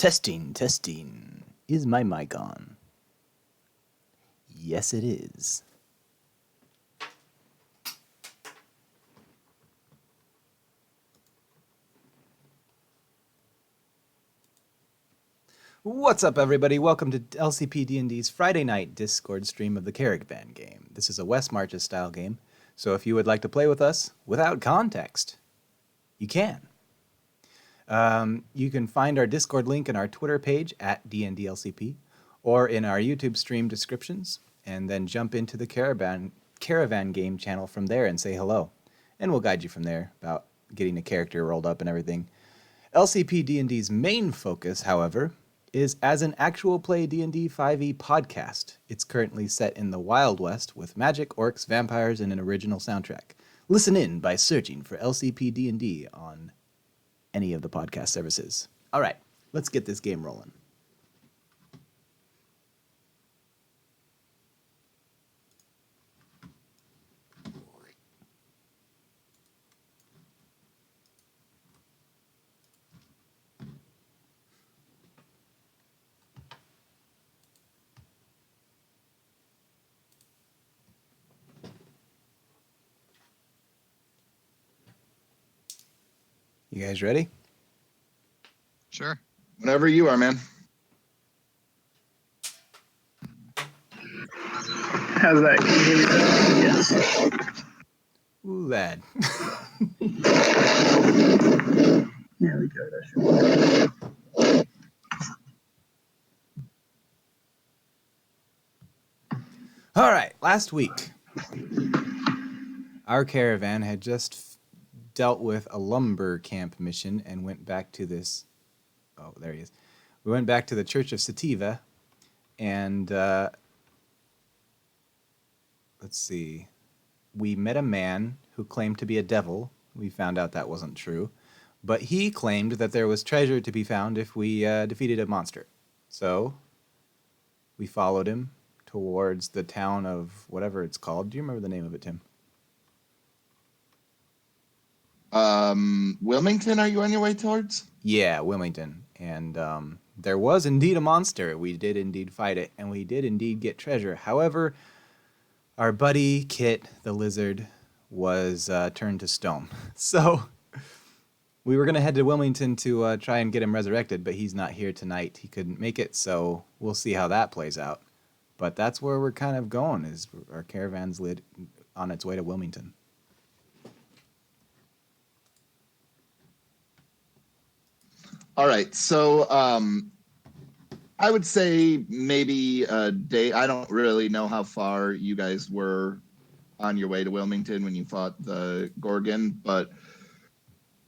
Testing, testing. Is my mic on? Yes, it is. What's up, everybody? Welcome to LCP D&D's Friday night Discord stream of the Caravan game. This is a West Marches style game, so if you would like to play with us without context, you can. You can find our Discord link in our Twitter page at DNDLCP or in our YouTube stream descriptions, and then jump into the Caravan game channel from there and say hello. And we'll guide you from there about getting a character rolled up and everything. LCP D&D's main focus, however, is as an actual play D&D 5e podcast. It's currently set in the Wild West with magic, orcs, vampires, and an original soundtrack. Listen in by searching for LCP D&D on any of the podcast services. All right, let's get this game rolling. You guys ready? Sure. Whenever you are, man. How's that? Can you hear me better? Yes. Ooh, lad. There we go. That should work. All right, last week, our caravan had just dealt with a lumber camp mission and went back to this. Oh, there he is. We went back to the Church of Sativa, and let's see. We met a man who claimed to be a devil. We found out that wasn't true, but he claimed that there was treasure to be found if we defeated a monster. So we followed him towards the town of whatever it's called. Do you remember the name of it, Tim? Wilmington, are you on your way towards? Yeah, Wilmington. And there was indeed a monster. We did indeed fight it, and we did indeed get treasure. However, our buddy Kit, the lizard, was turned to stone. So we were going to head to Wilmington to try and get him resurrected, but he's not here tonight. He couldn't make it, so we'll see how that plays out. But that's where we're kind of going, is our caravan's on its way to Wilmington. All right, so I would say maybe a day. I don't really know how far you guys were on your way to Wilmington when you fought the Gorgon, but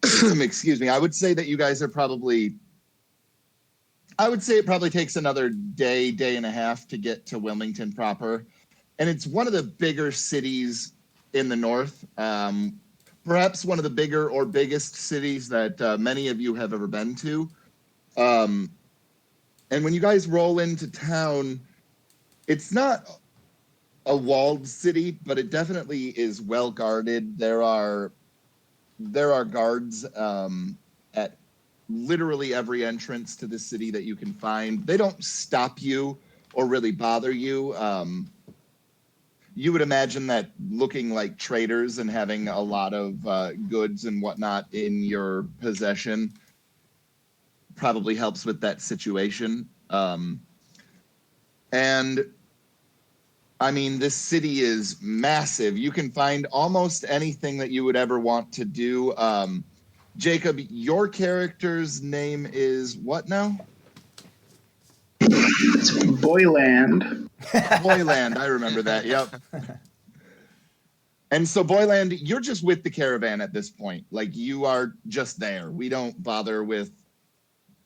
excuse me, I would say that you guys are probably, I would say it probably takes another day, day and a half to get to Wilmington proper. And it's one of the bigger cities in the north. Perhaps one of the bigger or biggest cities that many of you have ever been to. And when you guys roll into town, it's not a walled city, but it definitely is well guarded. There are guards at literally every entrance to the city that you can find. They don't stop you or really bother you. You would imagine that looking like traders and having a lot of goods and whatnot in your possession probably helps with that situation. And I mean, this city is massive. You can find almost anything that you would ever want to do. Jacob, your character's name is what now? It's Boyland. Boyland, I remember that, yep. And so Boyland, you're just with the caravan at this point. Like, you are just there. We don't bother with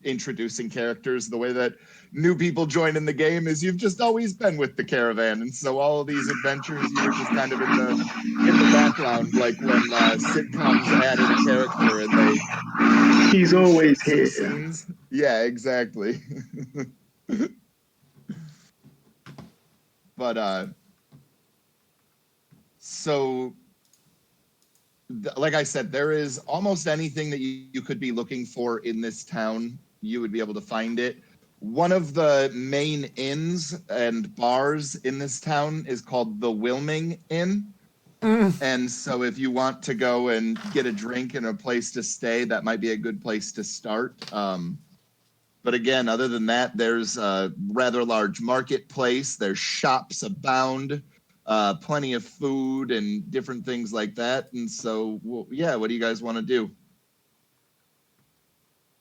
introducing characters. The way that new people join in the game is you've just always been with the caravan. And so all of these adventures, you were just kind of in the background, like when sitcoms added a character and they... He's always here. Scenes. Yeah, exactly. But so like I said, there is almost anything that you could be looking for in this town you would be able to find it. One of the main inns and bars in this town is called the Wilmington Inn. And so if you want to go and get a drink and a place to stay, that might be a good place to start. But again, other than that, there's a rather large marketplace. There's shops abound, plenty of food and different things like that. And so, well, yeah, what do you guys want to do?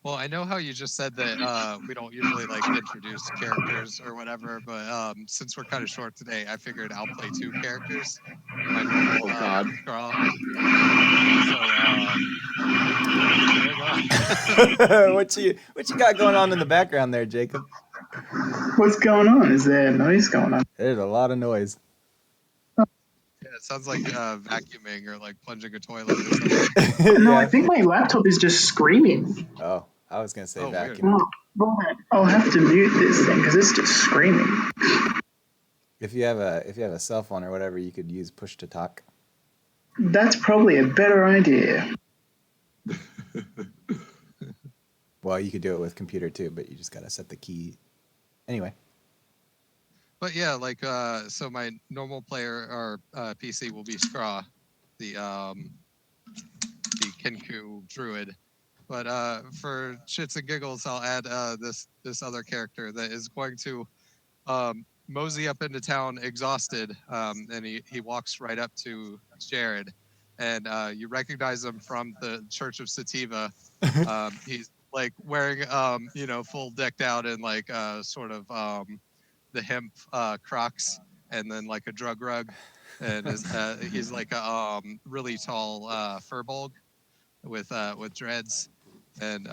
Well, I know how you just said that we don't usually like introduce characters or whatever, but since we're kind of short today, I figured I'll play 2 characters. My normal Oh, God. scrawl. So there we go. what you got going on in the background there, Jacob? What's going on? Is there noise going on? There's a lot of noise. Yeah, it sounds like vacuuming or like plunging a toilet or something. No, Yeah. I think my laptop is just screaming. Oh, I was gonna say Oh, weird. vacuum. Oh, I'll have to mute this thing because it's just screaming. If you have a cell phone or whatever, you could use push to talk. That's probably a better idea. Well, you could do it with computer too, but you just gotta set the key. Anyway. But yeah, like so my normal player or PC will be Scraw, the Kenku druid. But for shits and giggles, I'll add this other character that is going to mosey up into town exhausted, and he walks right up to Jared, and you recognize him from the Church of Sativa. He's like wearing full decked out in like sort of the hemp Crocs and then like a drug rug, and he's like a really tall furbolg with dreads and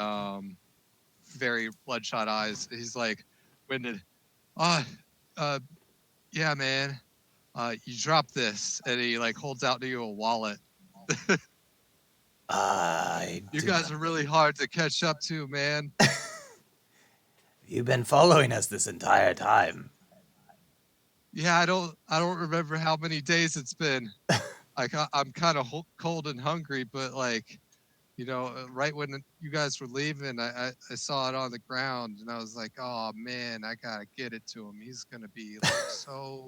very bloodshot eyes. He's like winded. Yeah, man. You dropped this, and he like holds out to you a wallet. You guys are really hard to catch up to, man. You've been following us this entire time. Yeah, I don't remember how many days it's been. Like I'm kind of cold and hungry, but like, right when you guys were leaving, I saw it on the ground, and I was like, oh man, I gotta get it to him. He's gonna be like so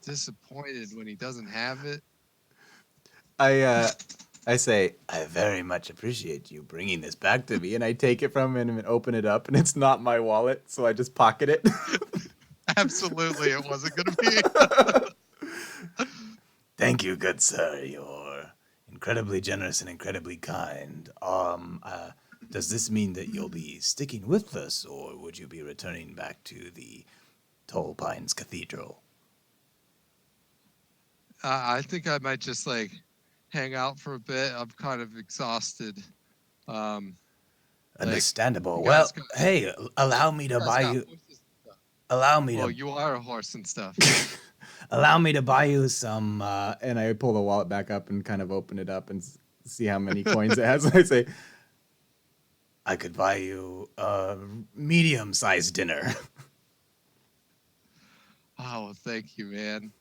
disappointed when he doesn't have it. I say, I very much appreciate you bringing this back to me, and I take it from him and open it up, and it's not my wallet, so I just pocket it. Absolutely, it wasn't going to be. Thank you, good sir. You're incredibly generous and incredibly kind. Does this mean that you'll be sticking with us, or would you be returning back to the Tall Pines Cathedral? I think I might just like hang out for a bit. I'm kind of exhausted. Understandable. Well, hey, allow me to buy you. Allow me to. Well, you are a horse and stuff. Allow me to buy you some. And I pull the wallet back up and kind of open it up and see how many coins it has. And I say, I could buy you a medium-sized dinner. Oh, well, thank you, man.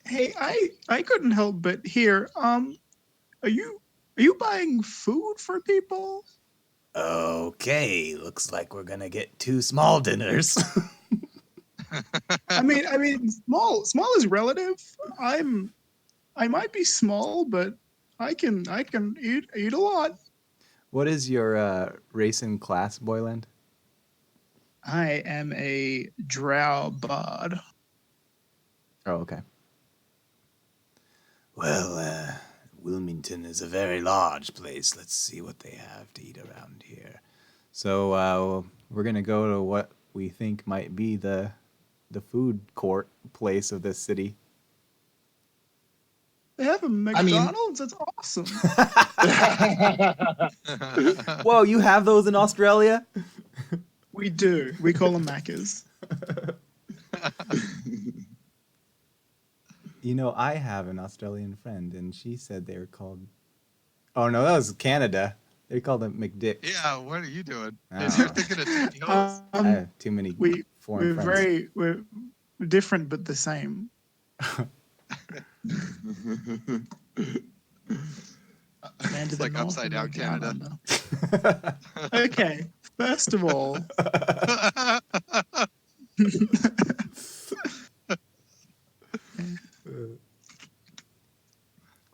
Hey, I couldn't help but hear. Are you buying food for people? Okay, looks like we're gonna get 2 small dinners. I mean, small is relative. I might be small, but I can eat a lot. What is your race and class, Boyland? I am a drow bard. Oh, okay. Well, Wilmington is a very large place. Let's see what they have to eat around here. So we're going to go to what we think might be the food court place of this city. They have a McDonald's. That's awesome. Whoa, you have those in Australia? We do. We call them Maccas. You know, I have an Australian friend, and she said they were called... Oh, no, that was Canada. They called them McDicks. Yeah, what are you doing? Oh. You're thinking of Tito's. I have too many foreign friends. We're different but the same. Man to It's the like north upside or down down Canada. under? Okay, first of all,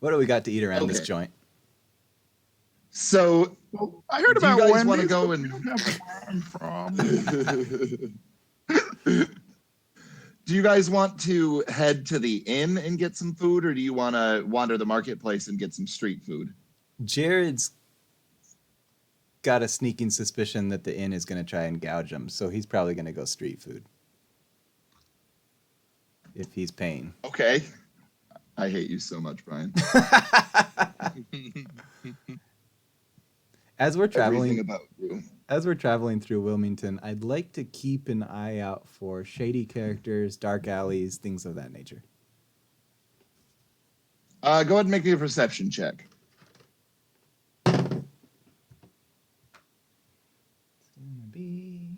What do we got to eat around this Okay. joint? So, well, I heard do you about guys want to Wendy's, go but we and? don't have where I'm from. Do you guys want to head to the inn and get some food, or do you want to wander the marketplace and get some street food? Jared's got a sneaking suspicion that the inn is going to try and gouge him, so he's probably going to go street food. If he's paying. Okay. I hate you so much, Brian. As we're traveling, Everything about you. as we're traveling through Wilmington, I'd like to keep an eye out for shady characters, dark alleys, things of that nature. Go ahead and make me a perception check. It's gonna be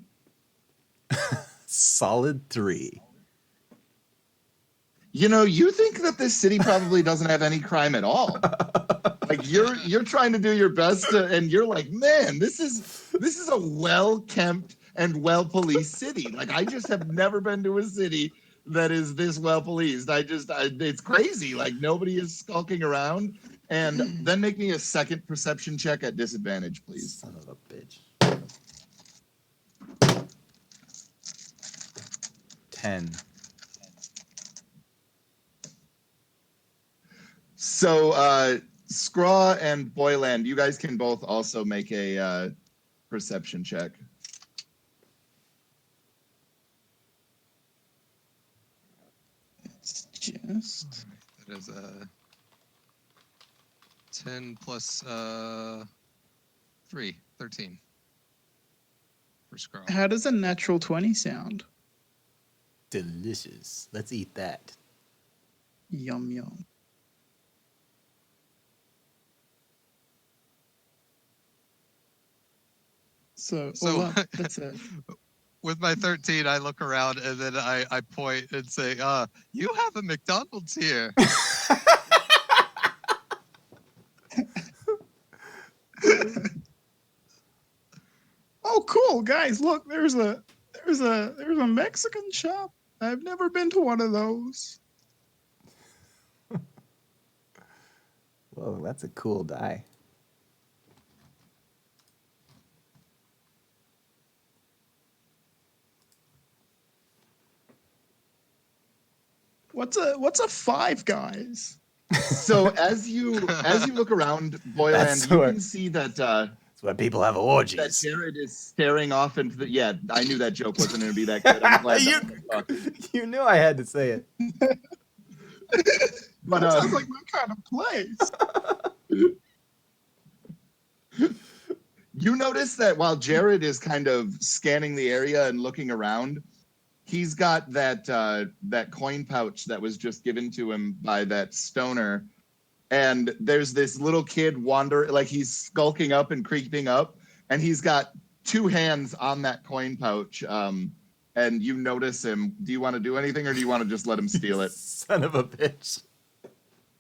solid 3. You know, you think that this city probably doesn't have any crime at all. Like you're trying to do your best to, and you're like, man, this is a well-kept and well-policed city. Like I just have never been to a city that is this well-policed. It's crazy. Like nobody is skulking around. And then make me a second perception check at disadvantage, please. Son of a bitch. 10. So Scraw and Boyland, you guys can both also make a perception check. It's just That is 10 plus 3, 13 for Scrawl. how does a natural 20 sound? Delicious. Let's eat that. Yum yum. So, So- well, that's it. With my 13, I look around and then I point and say, you have a McDonald's here. Oh, cool, guys! Look, there's a Mexican shop. I've never been to one of those. Whoa, that's a cool die. What's a Five Guys? So as you look around Boyland, That's you what- can see that That's why people have that orgies. Jared is staring off into the. Yeah, I knew that joke wasn't going to be that good. I'm glad. You- that I'm talking. You knew I had to say it. But That sounds like my kind of place. you notice that while Jared is kind of scanning the area and looking around, he's got that coin pouch that was just given to him by that stoner, and there's this little kid like he's skulking up and creeping up, and he's got 2 hands on that coin pouch. And you notice him. Do you want to do anything, or do you want to just let him steal it? Son of a bitch.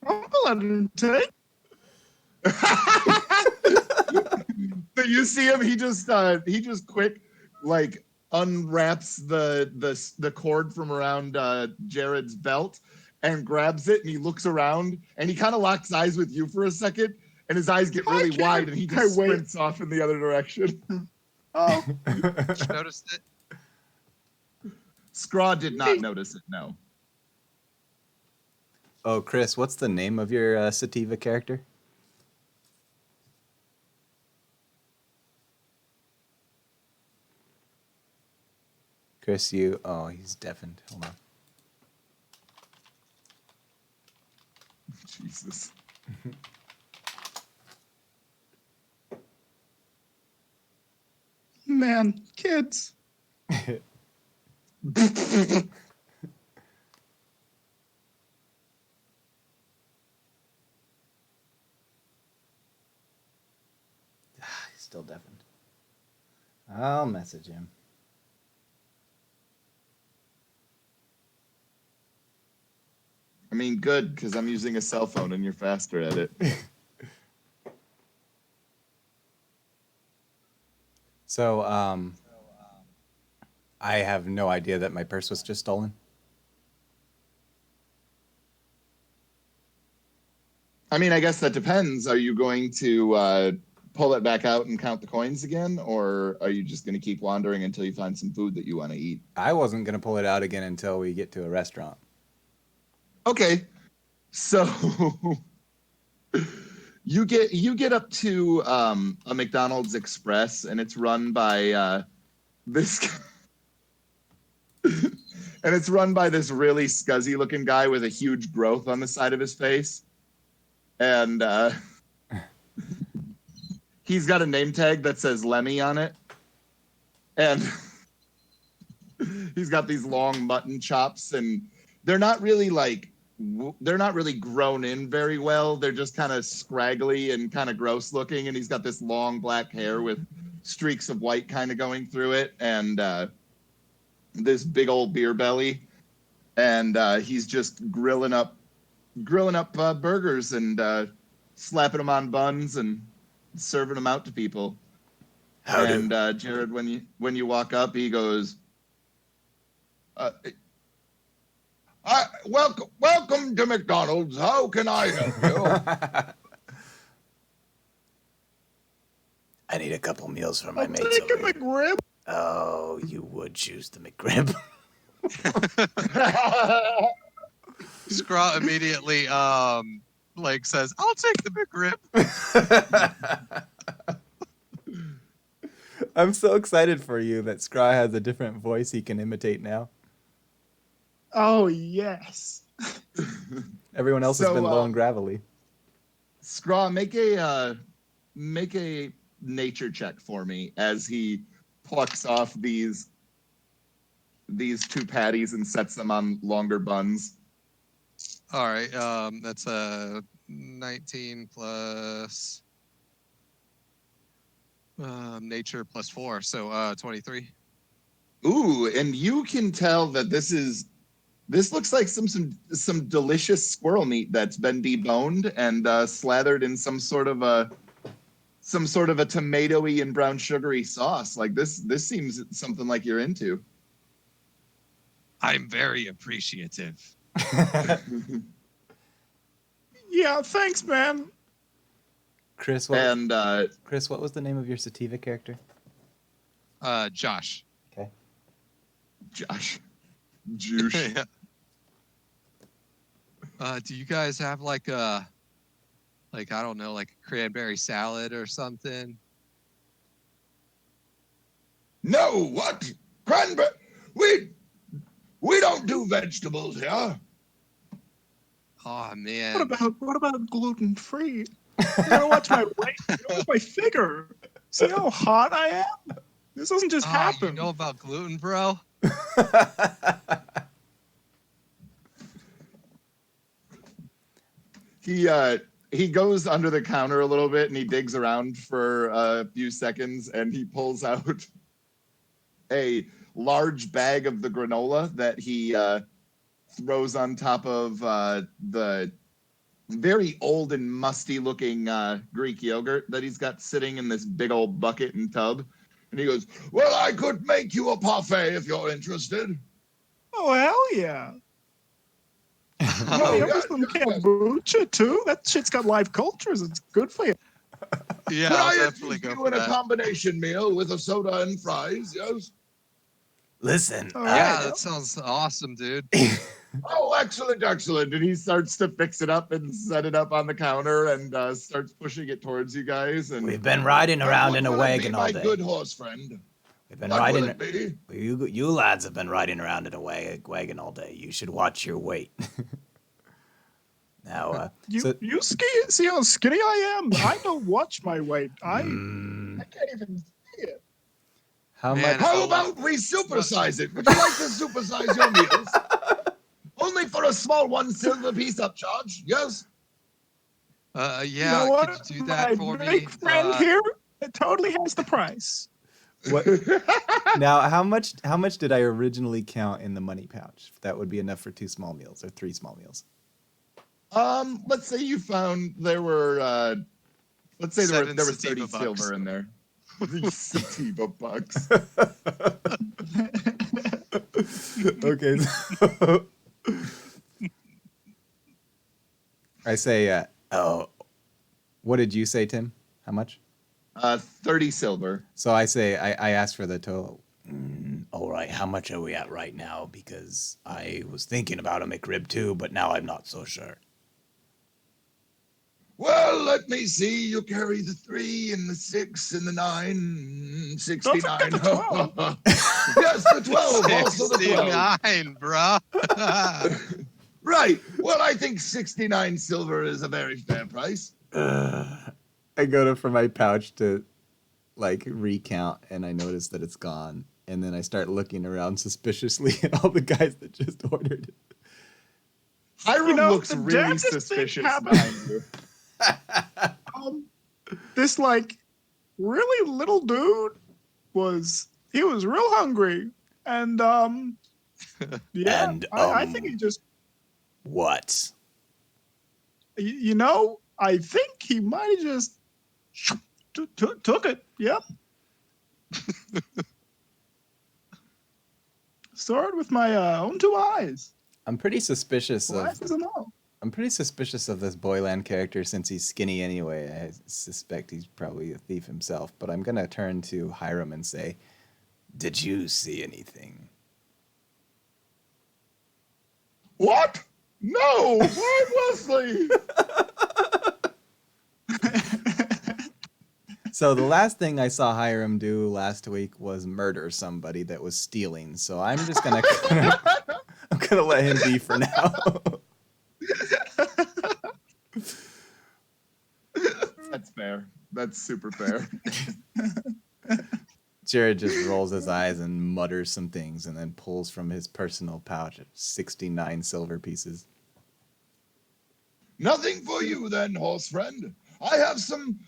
I'm gonna let him take. So you see him. He just quick like unwraps the cord from around Jared's belt and grabs it, and he looks around and he kind of locks eyes with you for a second, and his eyes get really wide, and he just sprints off in the other direction. Oh, Noticed it? Scraw did not notice it. No. Oh, Chris, what's the name of your sativa character? Chris, he's deafened. Hold on. Jesus. man, kids. He's still deafened. I'll message him. I mean, good, because I'm using a cell phone and you're faster at it. So, I have no idea that my purse was just stolen. I mean, I guess that depends. Are you going to pull it back out and count the coins again, or are you just going to keep wandering until you find some food that you want to eat? I wasn't going to pull it out again until we get to a restaurant. Okay, so you get up to a McDonald's Express, and it's run by this, and it's run by this really scuzzy looking guy with a huge growth on the side of his face, and he's got a name tag that says Lemmy on it, and he's got these long mutton chops, and they're not really grown in very well. They're just kind of scraggly and kind of gross looking, and he's got this long black hair with streaks of white kind of going through it, and this big old beer belly, and he's just grilling up burgers and slapping them on buns and serving them out to people. Howdy. And Jared, when you walk up, he goes, welcome to McDonald's. How can I help you? I need a couple meals for my I'll mates take a over here. McRib. Oh, you would choose the McRib. Scraw immediately says, "I'll take the McRib." I'm so excited for you that Scraw has a different voice he can imitate now. Oh yes. Everyone else has So, been low and gravelly. Scraw, make a nature check for me as he plucks off these two patties and sets them on longer buns. All right, that's a 19 plus nature plus 4, so 23. Ooh, and you can tell that this looks like some delicious squirrel meat that's been deboned and slathered in some sort of a tomatoey and brown sugary sauce. Like this seems something like you're into. I'm very appreciative. Yeah, thanks, man. Chris, Chris, what was the name of your sativa character? Josh. Okay. Josh. Juice. Yeah. Do you guys have like a cranberry salad or something? No, what? Cranberry? We don't do vegetables here. Oh man. What about gluten free? You gotta watch my weight. You gotta watch my figure. See how hot I am? This doesn't just happen. You know about gluten, bro? He goes under the counter a little bit and he digs around for a few seconds and he pulls out a large bag of the granola that he throws on top of the very old and musty looking Greek yogurt that he's got sitting in this big old bucket and tub. And he goes, "Well, I could make you a parfait if you're interested." Oh, hell yeah. Oh, You have some kombucha too? That shit's got live cultures. It's good for you. Yeah, Could I'll I definitely interest go you for in a that. combination meal with a soda and fries? Yes. Listen, Oh, Yeah, yeah. that sounds awesome, dude. Oh, excellent, excellent. And he starts to fix it up and set it up on the counter and starts pushing it towards you guys. And we've been riding around in a wagon all my day. good horse friend. We've been What will riding. it be? You lads have been riding around in a wagon all day. You should watch your weight. Now, You see how skinny I am? I don't watch my weight. I can't even see it. how Man, much? How about we supersize it? Would you like to supersize your meals? Only for a small 1 silver piece upcharge, yes? Yeah, You know what? could you do that for My me? big friend here, it totally has the price. What? Now, how much did I originally count in the money pouch? That would be enough for 2 small meals or 3 small meals. Let's say you found there were 7 30 sativa bucks. silver in there. These sativa bucks. Okay. So I say, oh, what did you say, Tim? How much? 30 silver. So I say, I asked for the total. All right, how much are we at right now? Because I was thinking about a McRib too, but now I'm not so sure. Well, let me see. You carry the 3 and the 6 and the 9. 69. Don't forget the 12. Yes, the 12. Also the 12. 69, bruh. Right. Well, I think 69 silver is a very fair price. I go for my pouch to like recount, and I notice that it's gone. And then I start looking around suspiciously at all the guys that just ordered it. Hiram looks the really damnedest thing suspicious happened. behind you. This like really little dude was real hungry, and yeah, And, I think he just What? I think he might have just took it. Yep. Saw it with my own 2 eyes. I'm pretty suspicious of Glasses and all. this Boyland character since he's skinny anyway. I suspect he's probably a thief himself, but I'm gonna turn to Hiram and say, "Did you see anything?" What? No! Why, Wesley? So the last thing I saw Hiram do last week was murder somebody that was stealing. So I'm just gonna I'm gonna let him be for now. That's fair. That's super fair. Jared just rolls his eyes and mutters some things and then pulls from his personal pouch 69 silver pieces. Nothing for you then, horse friend. I have some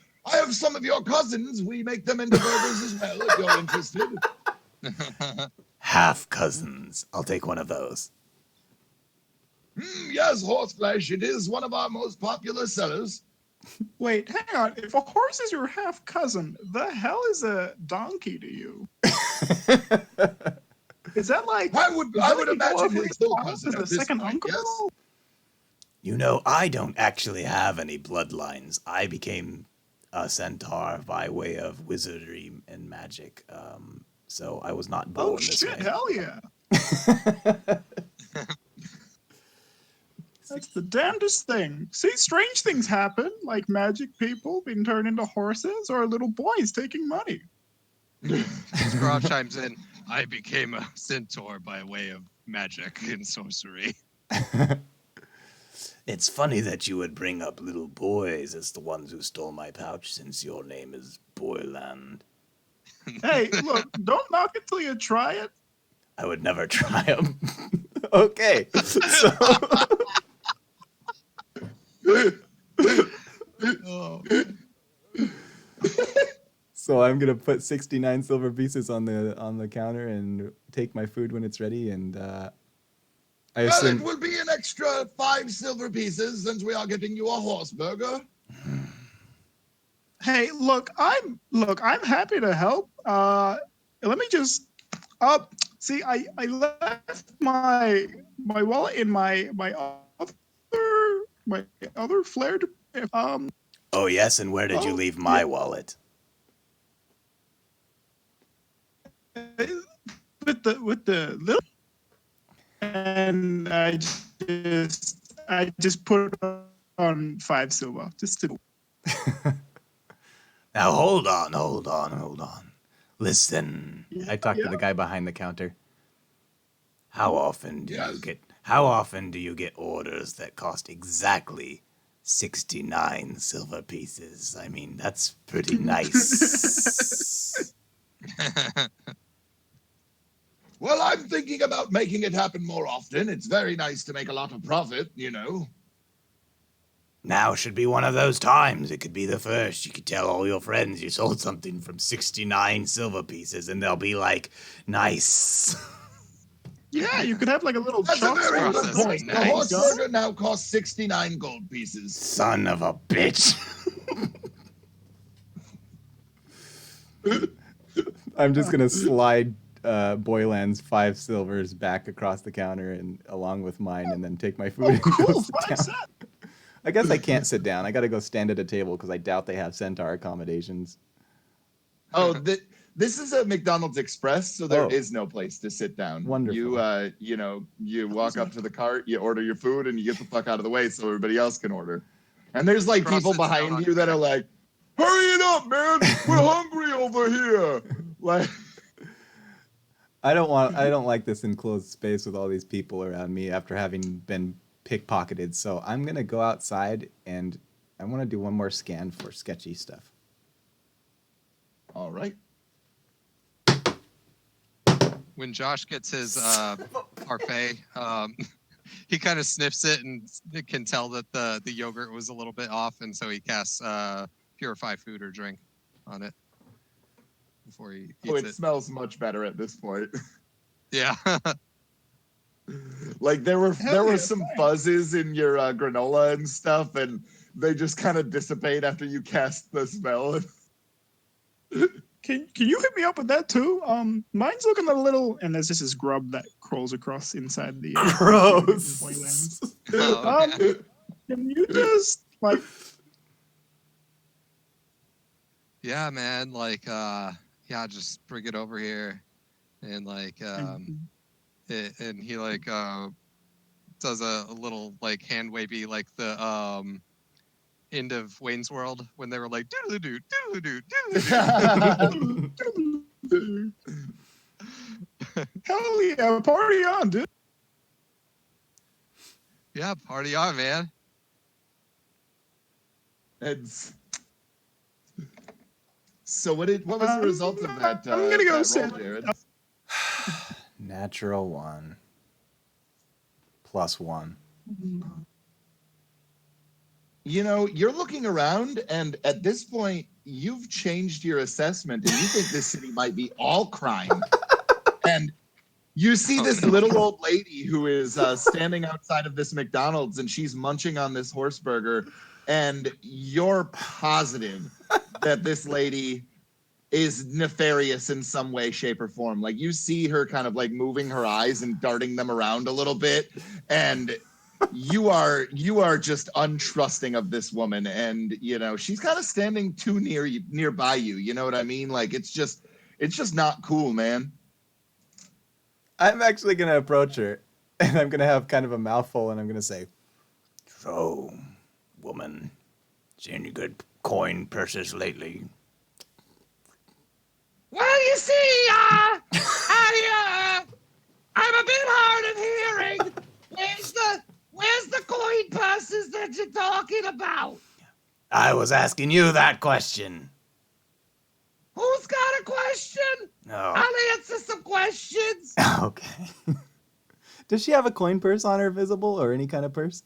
of your cousins. We make them into burgers as well, if you're interested. Half cousins. I'll take one of those. Yes, horseflesh. It is one of our most popular sellers. Wait, hang on. If a horse is your half cousin, the hell is a donkey to you? Is that like I would imagine his full cousin is at a this second point, uncle? yes. You know, I don't actually have any bloodlines. I became a centaur by way of wizardry and magic. So I was not born Oh this shit! way. Hell yeah! That's the damnedest thing. See, strange things happen, like magic people being turned into horses, or little boys taking money. Scraw chimes in. I became a centaur by way of magic and sorcery. It's funny that you would bring up little boys as the ones who stole my pouch, since your name is Boyland. Hey, look! Don't knock it till you try it. I would never try them. Okay, so Oh. so I'm gonna put 69 silver pieces on the counter and take my food when it's ready. And I Well, assume it will be an extra 5 silver pieces since we are getting you a horse burger. Hey, look! I'm happy to help. Let me just see. I left my wallet in my other flare. Oh yes, and where did you Oh, leave my yeah. wallet? With the little, and I just put on 5 silver just to. Now hold on. Listen. Yeah, I talked to yeah. the guy behind the counter. How often do you get orders that cost exactly 69 silver pieces? I mean, that's pretty nice. Well, I'm thinking about making it happen more often. It's very nice to make a lot of profit, you know. Now should be one of those times. It could be the first. You could tell all your friends you sold something from 69 silver pieces, and they'll be like, nice. Yeah, you could have like a little That's a chalk very mark. good Process point. is The nice. horse burger now costs 69 gold pieces. Son of a bitch. I'm just gonna slide Boylan's 5 silvers back across the counter and along with mine, and then take my food Oh, and go cool. sit 5 down. cents. I guess I can't sit down. I gotta go stand at a table because I doubt they have centaur accommodations. Oh, this is a McDonald's Express, so there Oh. is no place to sit down. Wonderful. You walk up to the cart, you order your food, and you get the fuck out of the way so everybody else can order. And there's like Cross people sits down behind on you your that are back. like, "Hurry it up, man! We're hungry over here!" Like, I don't like this enclosed space with all these people around me after having been pickpocketed. So I'm gonna go outside and I want to do one more scan for sketchy stuff. all right. When Josh gets his parfait, he kind of sniffs it and can tell that the yogurt was a little bit off, and so he casts purify food or drink on it before he eats Oh, it it. smells much better at this point. Yeah. Like there were yeah, some fine. buzzes in your granola and stuff, and they just kind of dissipate after you cast the smell. Can you hit me up with that too? Mine's looking a little, and there's just this grub that crawls across inside the Gross. Boylands. Oh, man. Can you just like? Yeah, man. Like, yeah, just bring it over here, and like, and he like does a little like hand wavy, like the end of Wayne's World when they were like doodle-doo, doodle-doo, doodle-doo. Hell yeah, party on, dude! Yeah, party on, man. It's so what was the result of that? I'm gonna go that sit. roll, Jared? Natural 1. +1. You know, you're looking around, and at this point, you've changed your assessment, and you think this city might be all crime. And you see this little old lady who is standing outside of this McDonald's, and she's munching on this horse burger, and you're positive that this lady is nefarious in some way, shape, or form. Like you see her kind of like moving her eyes and darting them around a little bit, and you are just untrusting of this woman, and you know she's kind of standing too nearby you. You know what I mean? Like it's just not cool, man. I'm actually gonna approach her, and I'm gonna have kind of a mouthful, and I'm gonna say, "So, woman, seen any good coin purses lately?" Well, you see, I'm a bit hard of hearing. Where's the coin purses that you're talking about? I was asking you that question. Who's got a question? No. I'll answer some questions. Okay. Does she have a coin purse on her, visible, or any kind of purse?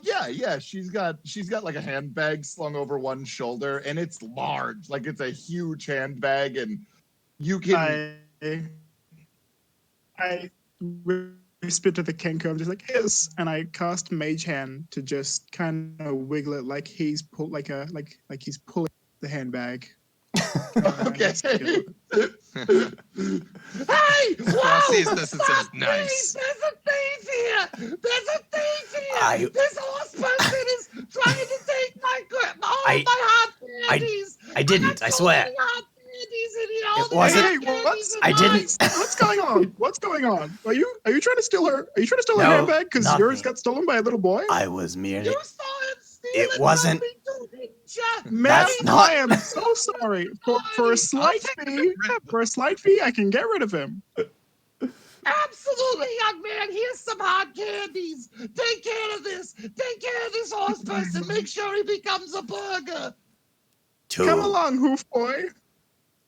Yeah. She's got like a handbag slung over one shoulder, and it's large, like it's a huge handbag, and you can. I whisper to the Kenko. I'm just like yes, and I cast Mage Hand to just kind of wiggle it like he's he's pulling the handbag. Okay. Hey! Cross Whoa! sees this and says, Stop, "Nice." please! There's a thief here! There's a thief here! I- This horse person is trying to take my I- my hot candies! I didn't, I got so swear. many hot candies in here! All It the wasn't- hot Hey, candies in I mine. didn't. What's going on? What's going on? Are you trying to steal her? Are you trying to steal her No, handbag because not yours me. got stolen by a little boy? I was merely. You saw him steal It wasn't- from me too, didn't ya? Ma'am, That's not- I am so sorry. For a slight fee, I can get rid of him. Absolutely, young man. Here's some hot candies. Take care of this. Take care of this horse person. Make sure he becomes a burger. Come along, hoof boy.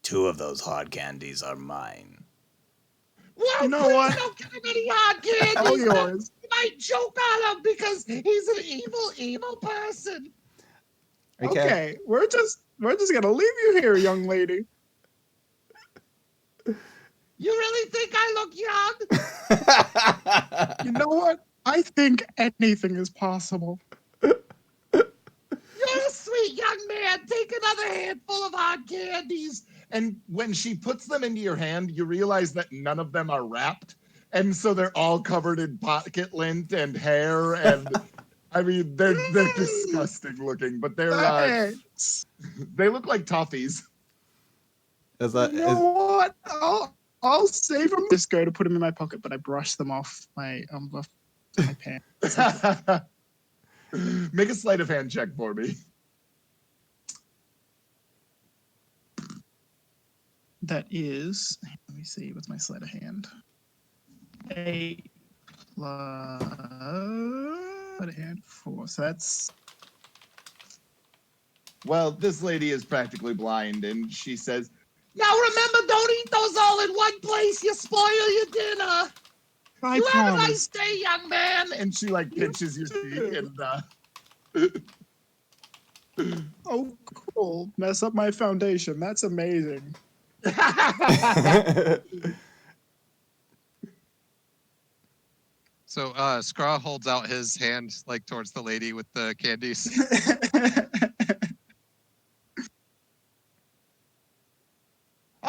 2 of those hard candies are mine. Well, You know please what? don't give him any hot candies. All yours. You might choke on him because he's an evil person. Okay, we're just gonna leave you here, young lady. You really think I look young? You know what? I think anything is possible. You're a sweet young man, take another handful of hard candies. And when she puts them into your hand, you realize that none of them are wrapped. And so they're all covered in pocket lint and hair. And I mean, they're disgusting looking, but Thanks. they look like toffees. Is You that, know what? I'll save them. Just go to put them in my pocket, but I brush them off my pants. Make a sleight of hand check for me. That is, let me see, what's my sleight of hand? 8 plus sleight of hand 4. So that's Well, this lady is practically blind, and she says, Now remember, don't eat those all in one place. You spoil your dinner. I You have a promise. nice day, young man. and she like pinches your cheek, and Oh, cool. Mess up my foundation. That's amazing. So Scraw holds out his hand like towards the lady with the candies.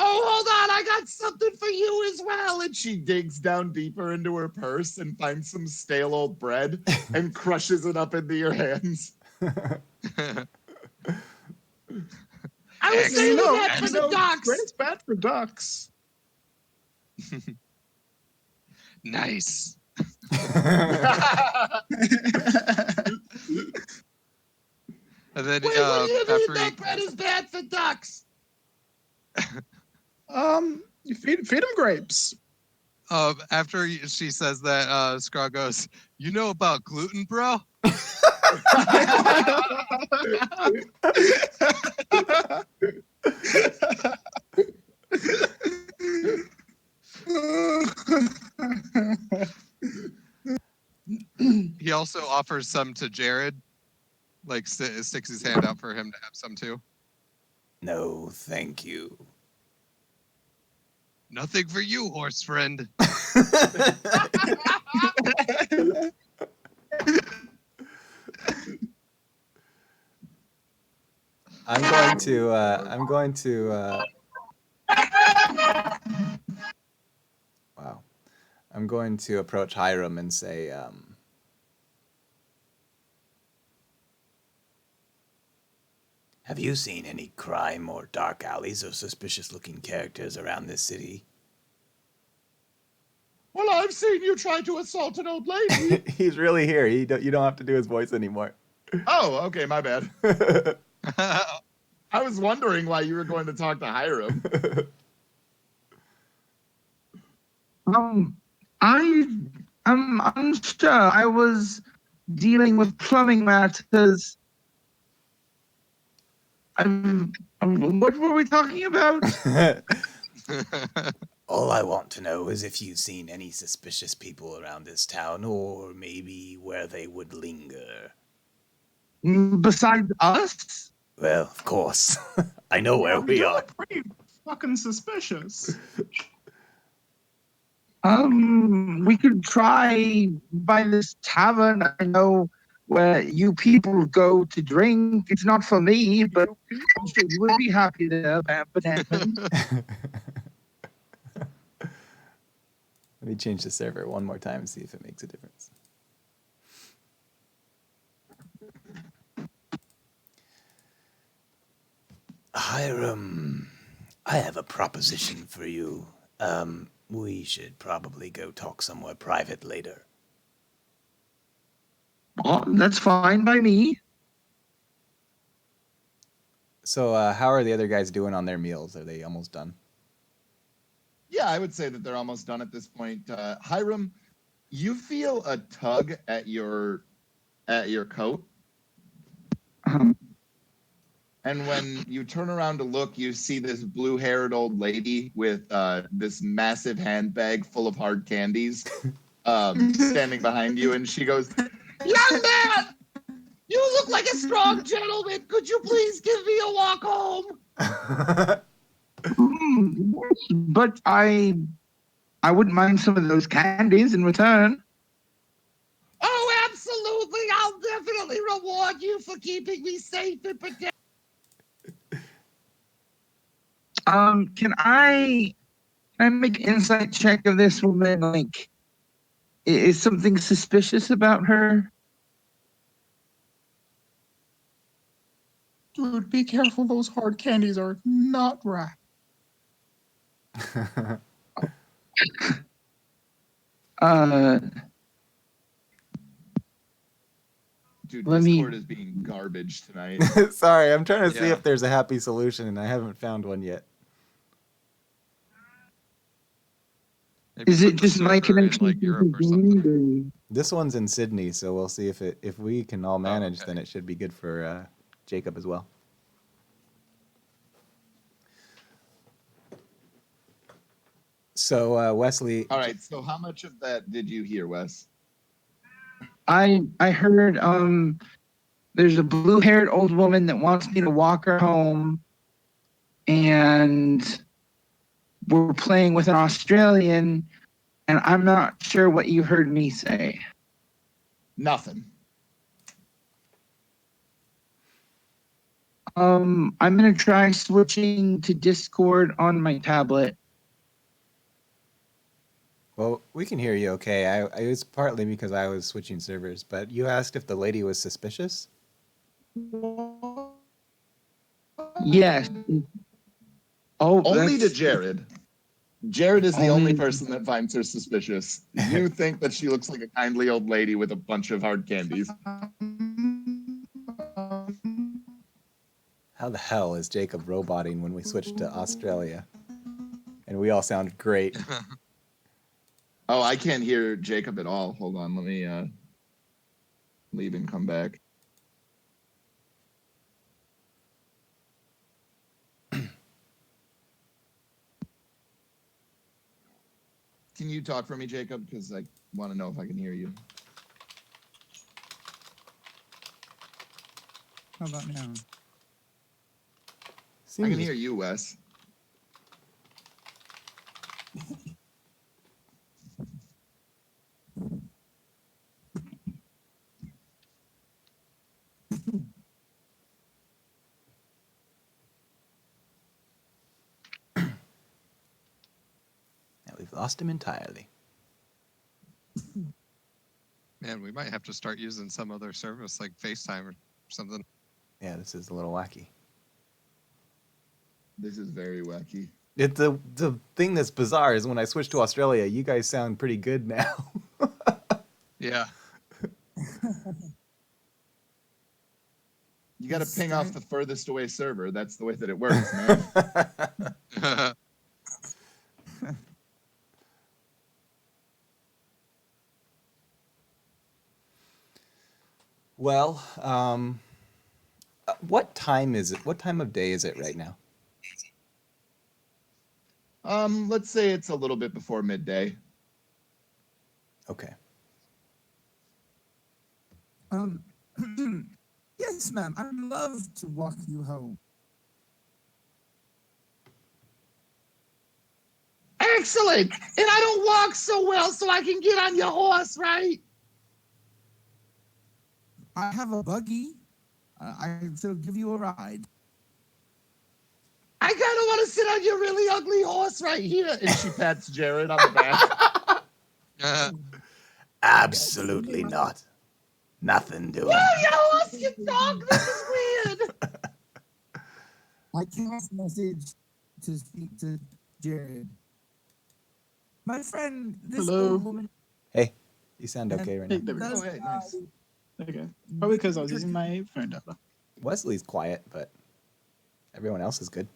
Oh, hold on. I got something for you as well. and she digs down deeper into her purse and finds some stale old bread and crushes it up into your hands. I was saving that for the ducks. Bread's bad for ducks. Nice. And then Wait, what do you mean after that bread is bad for ducks? You feed them grapes. after she says that, Scraw goes, "You know about gluten, bro?" He also offers some to Jared, like sticks his hand out for him to have some too. No, thank you. Nothing for you, horse friend. I'm going to wow. I'm going to approach Hiram and say, have you seen any crime or dark alleys or suspicious looking characters around this city? Well, I've seen you try to assault an old lady. He's really here. You don't have to do his voice anymore. Oh, okay, my bad. I was wondering why you were going to talk to Hiram. I'm unsure. I was dealing with plumbing matters. What were we talking about? All I want to know is if you've seen any suspicious people around this town, or maybe where they would linger. Besides us? Well, of course. I know where we do are. look pretty fucking suspicious. We could try by this tavern. I know where you people go to drink. It's not for me, but I'm sure you would be happy there, Bantam. Let me change the server one more time and see if it makes a difference. Hiram, I have a proposition for you. We should probably go talk somewhere private later. Oh, that's fine by me. So, how are the other guys doing on their meals? Are they almost done? Yeah, I would say that they're almost done at this point. Hiram, you feel a tug at your coat, and when you turn around to look, you see this blue-haired old lady with this massive handbag full of hard candies standing behind you, and she goes, Young man, you look like a strong gentleman. Could you please give me a walk home? But I wouldn't mind some of those candies in return. Oh, absolutely. I'll definitely reward you for keeping me safe and protected. Can I make an insight check of this woman? Like, is something suspicious about her? Dude, be careful. Those hard candies are not wrapped. Uh, Dude, Let me- Discord is being garbage tonight. Sorry, I'm trying to see Yeah. if there's a happy solution, and I haven't found one yet. Maybe is put it the just my server in, connection? like Europe or something? This one's in Sydney, so we'll see if we can all manage, okay. then it should be good for Jacob as well. So Wesley, All right, so how much of that did you hear, Wes? I heard there's a blue-haired old woman that wants me to walk her home, and we're playing with an Australian, and I'm not sure what you heard me say. Nothing. I'm gonna try switching to Discord on my tablet. well, we can hear you okay. I it was partly because I was switching servers, but you asked if the lady was suspicious? Yes. Oh, Only to that's Jared. Jared is the only Only- person that finds her suspicious. You think that she looks like a kindly old lady with a bunch of hard candies. How the hell is Jacob roboting when we switched to Australia? And we all sound great. Oh, I can't hear Jacob at all. Hold on, let me leave and come back. Can you talk for me, Jacob? Because I want to know if I can hear you. How about now? I can hear you, Wes. Yeah, we've lost him entirely. Man, we might have to start using some other service like FaceTime or something. Yeah, this is a little wacky. This is very wacky. The thing that's bizarre is when I switch to Australia, you guys sound pretty good now. Yeah. You got to ping off the furthest away server. That's the way that it works, man. Well, what time is it? What time of day is it right now? Let's say it's a little bit before midday. Okay. Yes, ma'am. I'd love to walk you home. Excellent. And I don't walk so well, so I can get on your horse, right? I have a buggy. I can still give you a ride. I kind of want to sit on your really ugly horse right here. And she pats Jared on the back. Absolutely not. Nothing doing. Oh, your horse can talk. This is weird. I cast message to speak to Jared. My friend, this Hello? old woman. Hey, you sound okay right Hey, now. there we go. Oh, hey, nice. Okay. Probably because I was using my phone data. Wesley's quiet, but everyone else is good.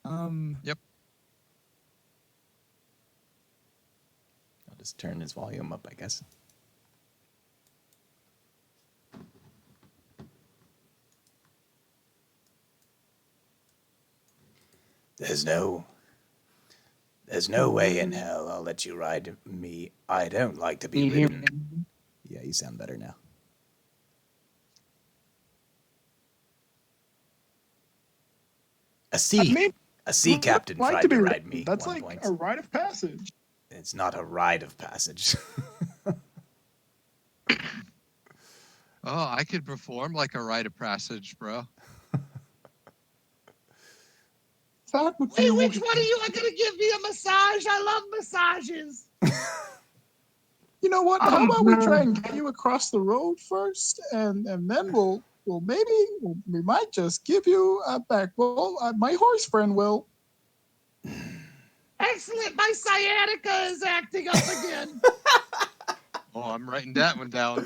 Yep. I'll just turn his volume up, I guess. There's no way in hell I'll let you ride me. I don't like to be Can you hear ridden. me? Yeah, you sound better now. A sea captain Like tried to to be ride me. That's one like point. a rite of passage. It's not a rite of passage. Oh, I could perform like a rite of passage, bro. that would Wait, be which one of you are gonna give me a massage? I love massages. You know what? How about we try and get you across the road first, and then we might just give you a back. Well, my horse friend will. Excellent. My sciatica is acting up again. Oh, I'm writing that one down.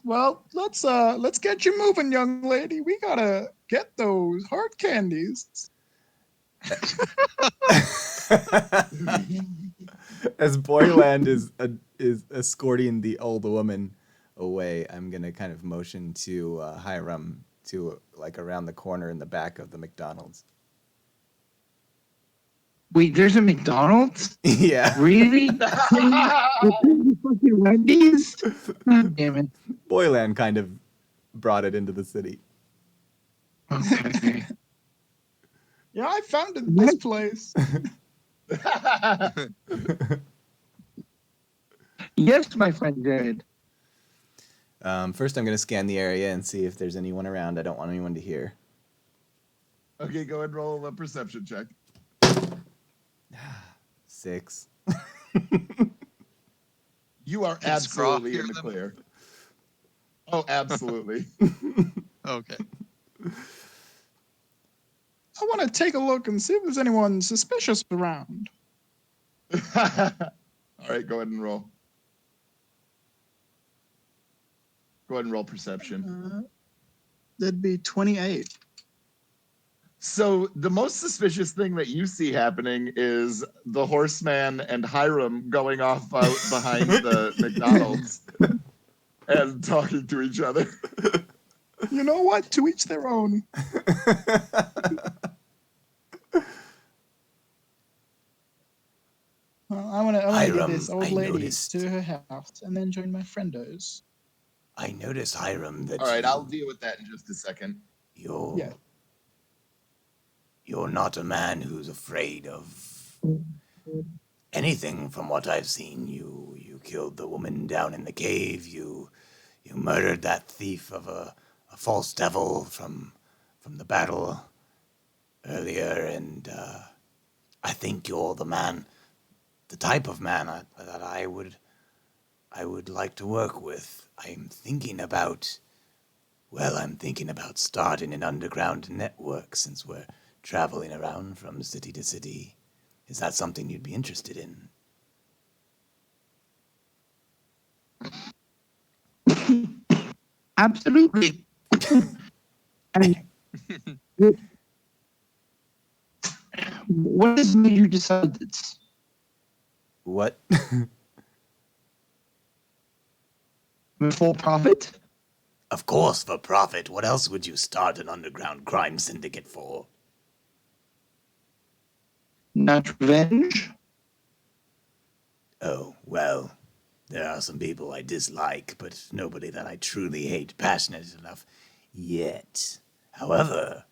Well, let's get you moving, young lady. We gotta get those hard candies. As Boyland is escorting the old woman away, I'm gonna kind of motion to Hiram to like around the corner in the back of the McDonald's. Wait, there's a McDonald's? Yeah, Really? Fucking Wendy's? God damn it. Boyland kind of brought it into the city. Okay. Yeah, I founded this place. Yes, my friend Jared. First, I'm gonna scan the area and see if there's anyone around. I don't want anyone to hear. Okay, go ahead and roll a perception check. 6. You are Can Scraw absolutely hear in the them? clear. Oh, absolutely. Okay. I want to take a look and see if there's anyone suspicious around. All right, go ahead and roll. Go ahead and roll perception. That'd be 28. So the most suspicious thing that you see happening is the horseman and Hiram going off out behind the McDonald's and talking to each other. You know what? To each their own. I want to get Hiram, this old I lady noticed. to her house and then join my friendos. I notice, Hiram, that All right, I'll deal with that in just a second. you're Yeah. you're not a man who's afraid of anything. From what I've seen, you killed the woman down in the cave. You murdered that thief of a false devil from the battle earlier, and I think you're the man, the type of man that I would like to work with. I'm thinking about starting an underground network since we're traveling around from city to city. Is that something you'd be interested in? Absolutely. And what has made you decide this? What? For profit? Of course, for profit. What else would you start an underground crime syndicate for? Not revenge? Oh, well, there are some people I dislike, but nobody that I truly hate passionate enough yet. However,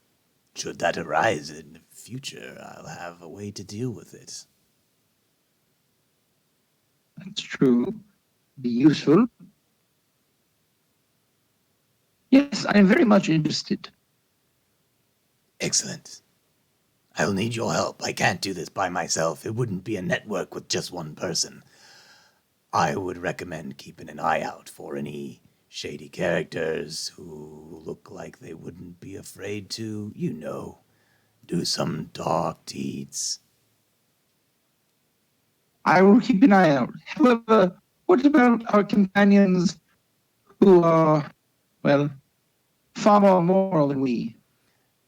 should that arise in the future, I'll have a way to deal with it. That's true. Be useful. Yes, I am very much interested. Excellent. I'll need your help. I can't do this by myself. It wouldn't be a network with just one person. I would recommend keeping an eye out for any shady characters who look like they wouldn't be afraid to, do some dark deeds. I will keep an eye out. However, what about our companions who are, well, far more moral than we?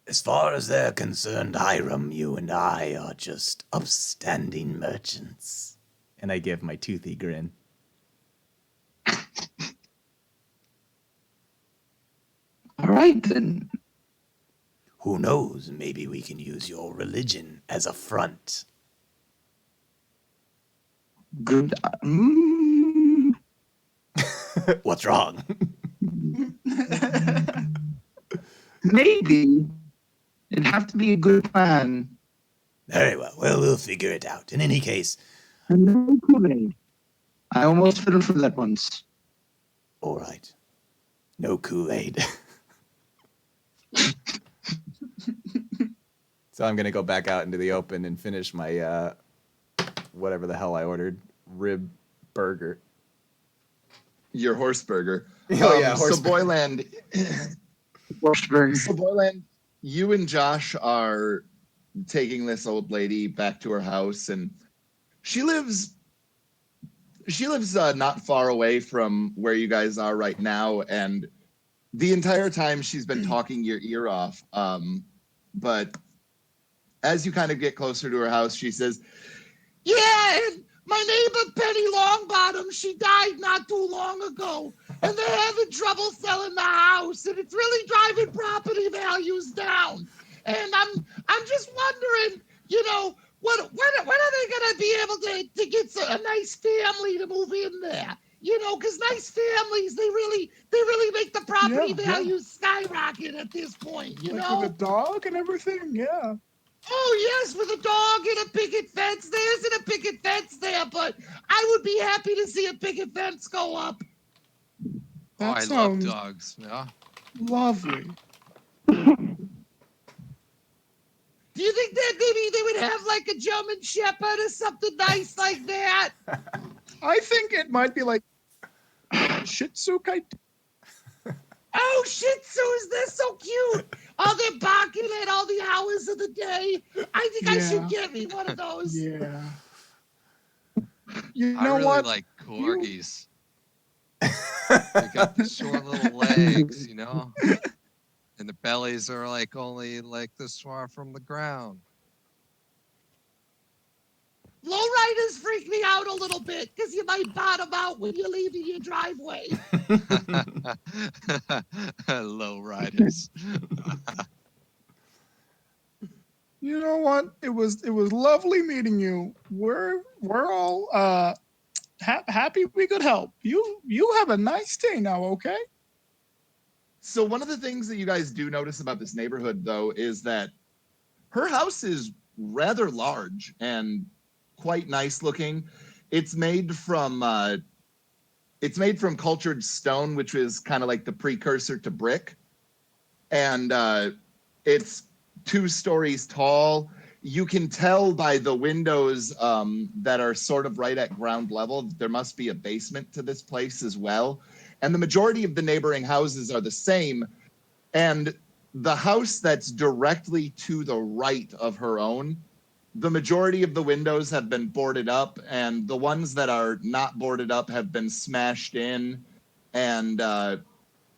As far as they're concerned, Hiram, you and I are just upstanding merchants. And I give my toothy grin. All right, then. Who knows, maybe we can use your religion as a front. Good. What's wrong? Maybe. It'd have to be a good plan. Very well. Well, we'll figure it out. In any case, And no Kool-Aid. I almost fell for that once. all right. No Kool-Aid. So I'm going to go back out into the open and finish my, whatever the hell I ordered, rib burger. Your horse burger. Oh, yeah, horse so burger. Boyland, you and Josh are taking this old lady back to her house, and she lives not far away from where you guys are right now, and the entire time she's been talking your ear off. But as you kind of get closer to her house, she says, Yeah, and my neighbor Penny Longbottom, she died not too long ago, and they're having trouble selling the house, and it's really driving property values down. And I'm just wondering, when are they gonna be able to get a nice family to move in there? Because nice families, they really make the property Yeah. values skyrocket at this point. Like with a dog and everything. Yeah. Oh, yes, with a dog and a picket fence. There isn't a picket fence there, but I would be happy to see a picket fence go up. That I sounds love dogs. Yeah. lovely. Do you think that maybe they would have like a German Shepherd or something nice like that? I think it might be like Shih Tzu kind. Oh, Shih Tzus, they're so cute. Oh, they're barking at all the hours of the day. I think I should get me one of those. Yeah. You I know really what? like corgis. They got the short little legs, and the bellies are like only like this far from the ground. Lowriders freak me out a little bit because you might bottom out when you're leaving your driveway. Low riders. You know what? It was lovely meeting you. We're all happy we could help. You have a nice day now, okay? so one of the things that you guys do notice about this neighborhood, though, is that her house is rather large and quite nice looking. It's made from cultured stone, which is kind of like the precursor to brick, and it's 2 stories tall. You can tell by the windows that are sort of right at ground level that there must be a basement to this place as well. And the majority of the neighboring houses are the same. And the house that's directly to the right of her own, the majority of the windows have been boarded up, and the ones that are not boarded up have been smashed in. And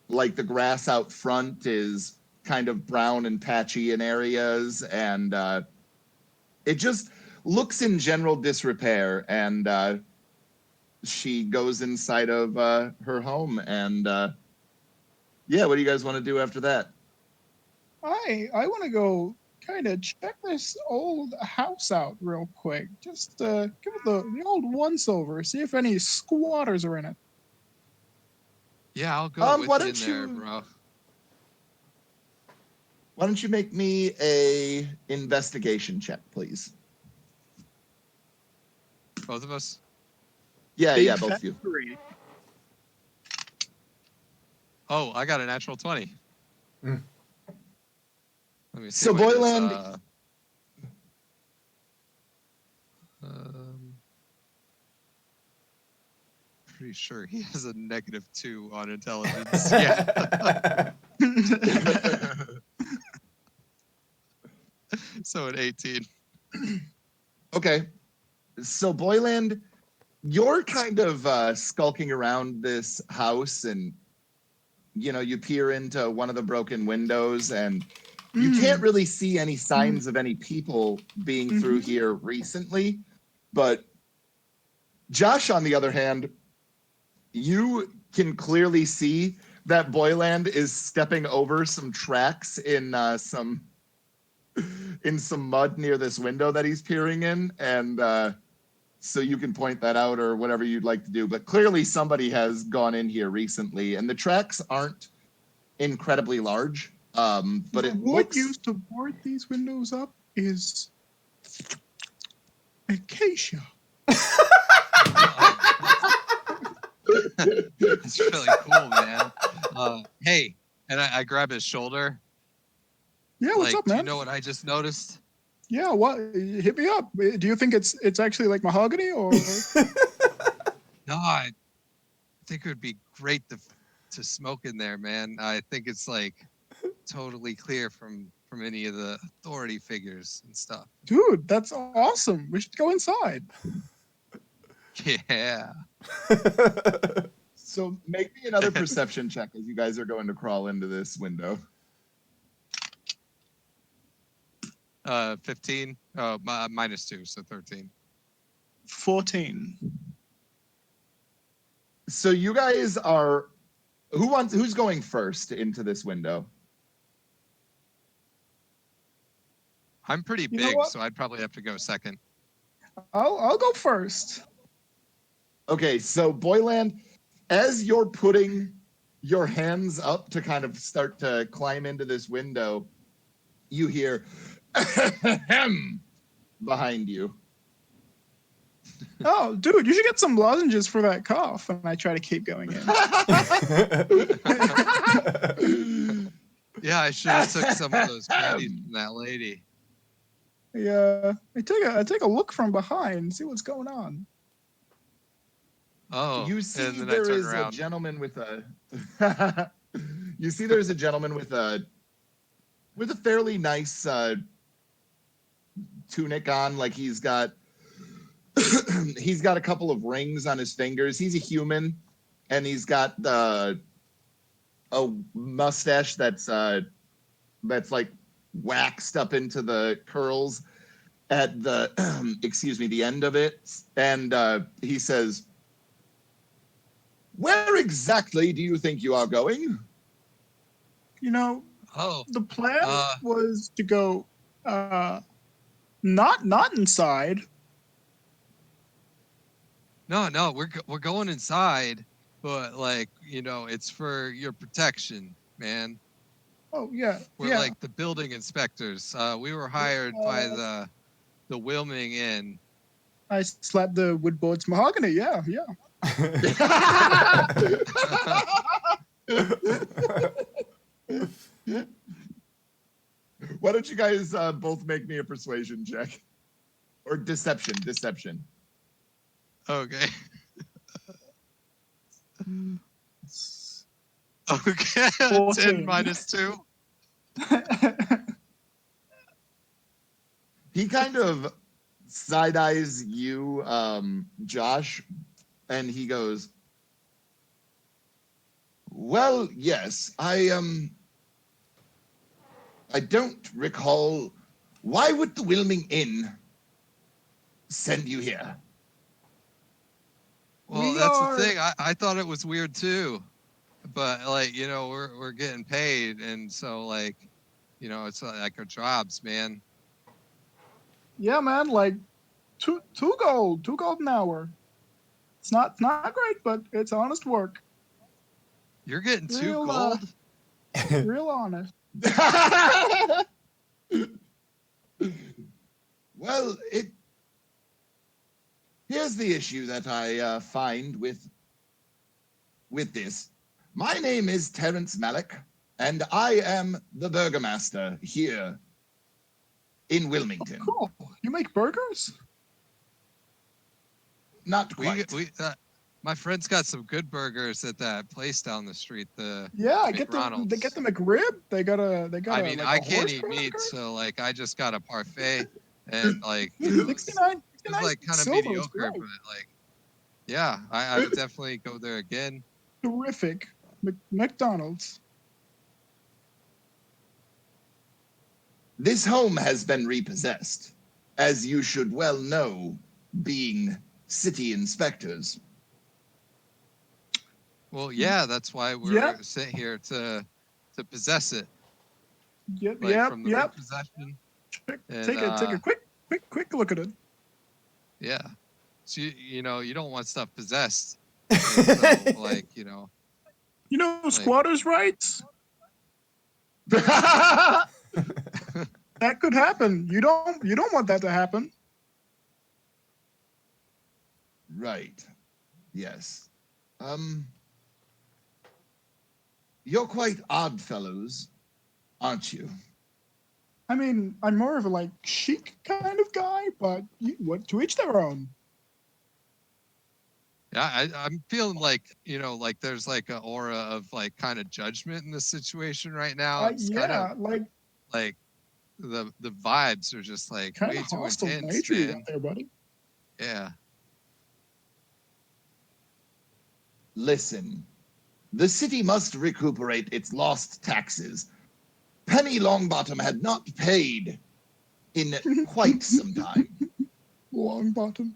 like the grass out front is kind of brown and patchy in areas, and it just looks in general disrepair. And she goes inside of her home, and yeah, what do you guys want to do after that? I want to go kind of check this old house out real quick. Just give it the old once over, see if any squatters are in it. Yeah, I'll go with why you in don't there, you- bro. Why don't you make me a investigation check, please? Both of us. Yeah, Big both fat of you. 3. Oh, I got a natural 20. Mm. Let me see. So what his, Boyland, pretty sure he has a -2 on intelligence. Yeah. So an 18. okay. So Boyland, you're kind of skulking around this house, and you peer into one of the broken windows, and you can't really see any signs of any people being through here recently. But Josh, on the other hand, you can clearly see that Boyland is stepping over some tracks in some mud near this window that he's peering in, and so you can point that out or whatever you'd like to do. But clearly somebody has gone in here recently, and the tracks aren't incredibly large. But The it wood looks used to board these windows up is acacia. It's really cool, man. Hey, and I grab his shoulder. Yeah, what's Like, up, do you man? know what I just noticed? Yeah, what? Hit me up. Do you think it's actually like mahogany or? No, I think it would be great to smoke in there, man. I think it's like totally clear from any of the authority figures and stuff. Dude, that's awesome. We should go inside. Yeah. so. Make me another perception check as you guys are going to crawl into this window. 15. Minus 2, so 13. 14. So you guys are. Who's going first into this window? I'm pretty You know big, what? so I'd probably have to go second. I'll go first. Okay, so Boyland, as you're putting your hands up to kind of start to climb into this window, you hear behind you. Oh, dude, you should get some lozenges for that cough. And I try to keep going in. Yeah, I should have took some of those candies from that lady. Yeah, I take a look from behind, see what's going on. Oh, You see and then there I turn is around. a gentleman with a you see there's a gentleman with a fairly nice tunic on, like he's got he's got a couple of rings on his fingers. He's a human, and he's got a mustache that's like waxed up into the curls at the excuse me, the end of it. And he says, "Where exactly do you think you are going?" You know, Oh, the plan Uh, was to go not inside. no, we're going inside, but like, it's for your protection, man. Oh yeah, We're yeah. like the building inspectors. We were hired by the Wilmington Inn. I slapped the wood boards mahogany. Yeah, yeah. Why don't you guys both make me a persuasion check or deception? Okay. Okay. 10 14. minus 2. He kind of side eyes you, Josh, and he goes, "Well, yes, I don't recall. Why would the Wilmington Inn send you here?" Well, We that's are- the thing. I thought it was weird too. But like, we're getting paid, and so like, it's like our jobs, man. Yeah, man. Like two gold an hour. It's not great, but it's honest work. You're getting 2 Real, gold? Real honest. Well, here's the issue that I find with this. My name is Terrence Malick, and I am the burgomaster here in Wilmington. Cool. You make burgers? Not quite. My friend's got some good burgers at that place down the street. Yeah, I get McDonald's. They get the McRib. They got I mean, like I a can't horse eat burger? meat, so like I just got a parfait, and like it's 69 like kind of silver is mediocre, great. but like, yeah, I would definitely go there again. Terrific. McDonald's. This home has been repossessed, as you should well know, being city inspectors. Well, yeah, that's why we're sent here to possess it. Yep, Like from the repossession. Take a quick look at it. Yeah. So you don't want stuff possessed. And so, like, You know squatters' rights? Right. That could happen. You don't want that to happen. Yes. You're quite odd fellows, aren't you? I mean, I'm more of a like chic kind of guy, but what to each their own. Yeah, I'm feeling like, like there's like an aura of like kind of judgment in this situation right now. It's kind of like the vibes are just like kind way of too hostile intense, nature you man. got there, buddy. Yeah. Listen, the city must recuperate its lost taxes. Penny Longbottom had not paid in quite some time. Longbottom.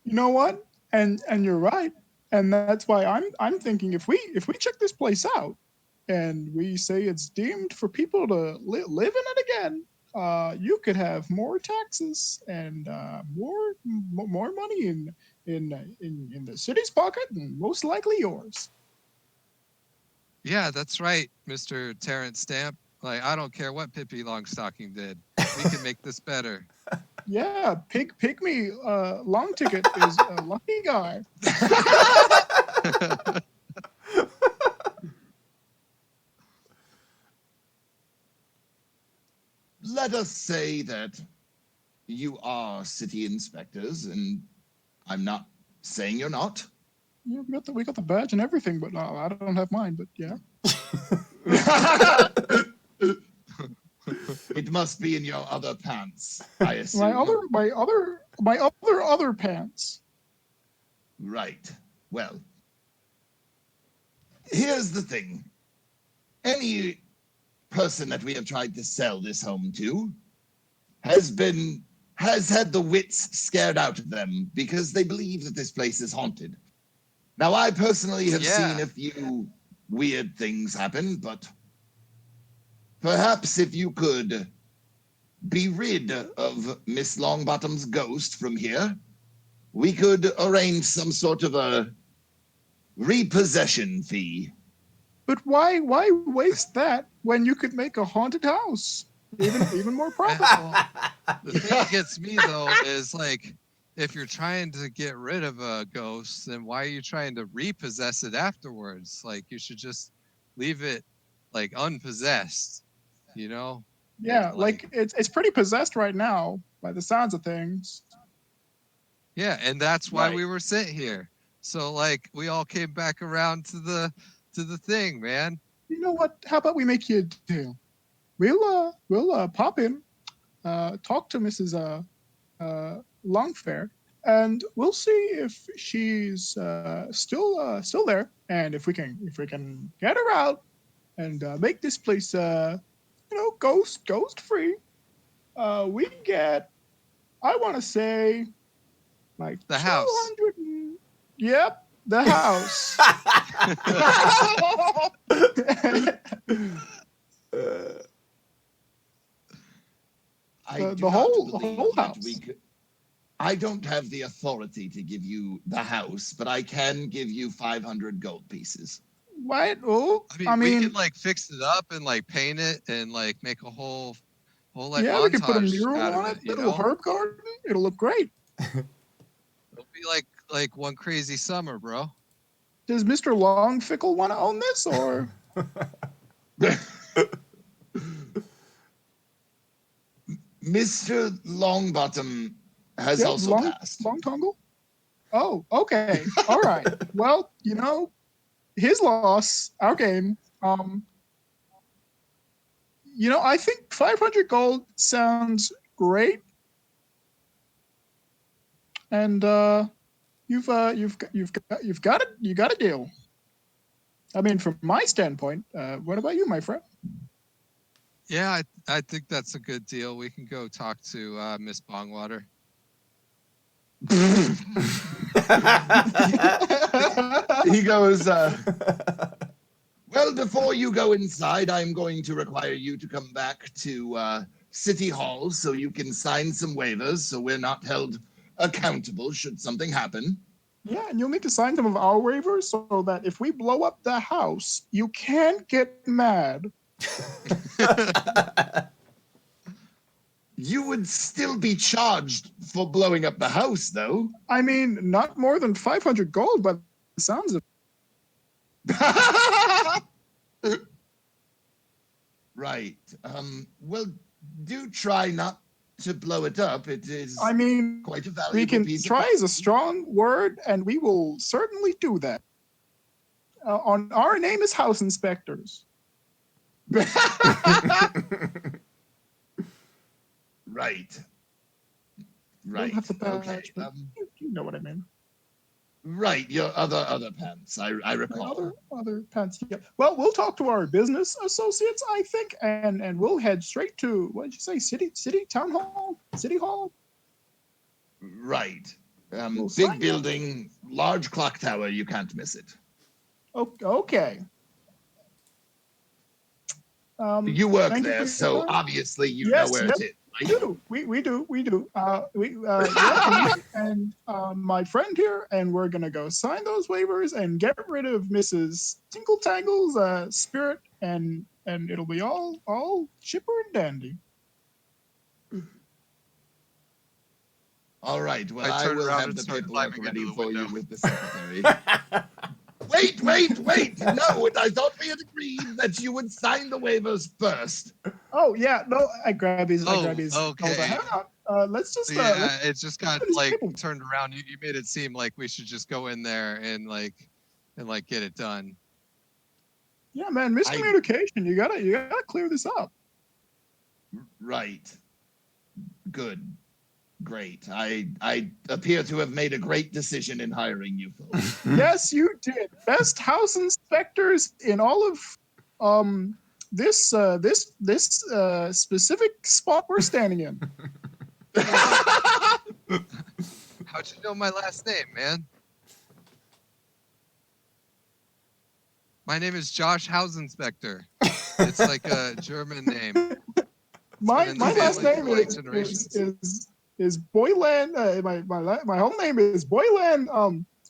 You know what? And you're right. And that's why I'm thinking if we check this place out and we say it's deemed for people to live in it again, you could have more taxes and more money in the city's pocket and most likely yours. Yeah, that's right, Mr. Terrence Stamp. Like, I don't care what Pippi Longstocking did. We can make this better. Yeah, pick me. Long ticket is a lucky guy. Let us say that you are city inspectors, and I'm not saying you're not. Yeah, we got the badge and everything, but I don't have mine. But yeah. It must be in your other pants, I assume. my other pants. Right. Well, here's the thing. Any person that we have tried to sell this home to has had the wits scared out of them because they believe that this place is haunted. Now, I personally have seen a few weird things happen, but perhaps if you could be rid of Miss Longbottom's ghost from here, we could arrange some sort of a repossession fee. But why waste that when you could make a haunted house even more profitable? The thing that gets me though is like, if you're trying to get rid of a ghost, then why are you trying to repossess it afterwards? Like, you should just leave it like unpossessed, you know? Yeah, like it's pretty possessed right now by the sounds of things. Yeah, and that's why we were sent here. So like we all came back around to the thing, man. You know what? How about we make you a deal? We'll pop in, talk to Mrs. Longfair, and we'll see if she's still there, and if we can get her out and make this place ghost free. We get, I want to say, like the house. Yep, the house. The whole house. I don't have the authority to give you the house, but I can give you 500 gold pieces. What? Oh, I mean, we can like fix it up and like paint it and like make a whole like yeah, montage we can put a mural out on of it, little herb garden. It'll look great. It'll be like one crazy summer, bro. Does Mr. Longfickle want to own this, or? Mr. Longbottom has also passed. Longtongle? Oh, okay. All right. Well, his loss, our gain. I think 500 gold sounds great, and you've got a deal. I mean, from my standpoint, what about you, my friend? Yeah, I think that's a good deal. We can go talk to Miss Bongwater. He goes, well, before you go inside, I'm going to require you to come back to City Hall so you can sign some waivers so we're not held accountable should something happen. Yeah, and you'll need to sign some of our waivers so that if we blow up the house, you can't get mad. You would still be charged for blowing up the house, though. I mean, not more than 500 gold, but the sounds of Right. Well, do try not to blow it up. It is I mean, quite a we valuable can piece try of is a strong word, and we will certainly do that. On our name is House Inspectors. Right. Don't Right. have the badge, Okay. but you know what I mean. Right. Your other pants. I My recall. other pants. Yeah. Well, we'll talk to our business associates, I think, and we'll head straight to what did you say? Town hall, city hall. Right. We'll sign Big up. building, large clock tower. You can't miss it. Okay. You work thank you there, for your so time. obviously you know where it is. We do. We do. Yeah, me and my friend here, and we're gonna go sign those waivers and get rid of Mrs. Tinkle Tangle's spirit, and it'll be all chipper and dandy. All right. Well, I I turn will around have and the start paperwork climbing into ready the for you window. with the secretary. Wait. No, I thought we had agreed that you would sign the waivers first. Oh yeah, no, I grab his. Okay. Hang on. Let's just. Yeah, it just got finish like paperwork. turned around. You made it seem like we should just go in there and get it done. Yeah, man, miscommunication. You gotta clear this up. Right. Good. Great. I appear to have made a great decision in hiring you folks. Yes, you did. Best house inspectors in all of this specific spot we're standing in. How'd you know my last name, man? My name is Josh House Inspector. It's like a German name. My been in the last family name for, like, generations. is Boyland. My whole name is Boyland.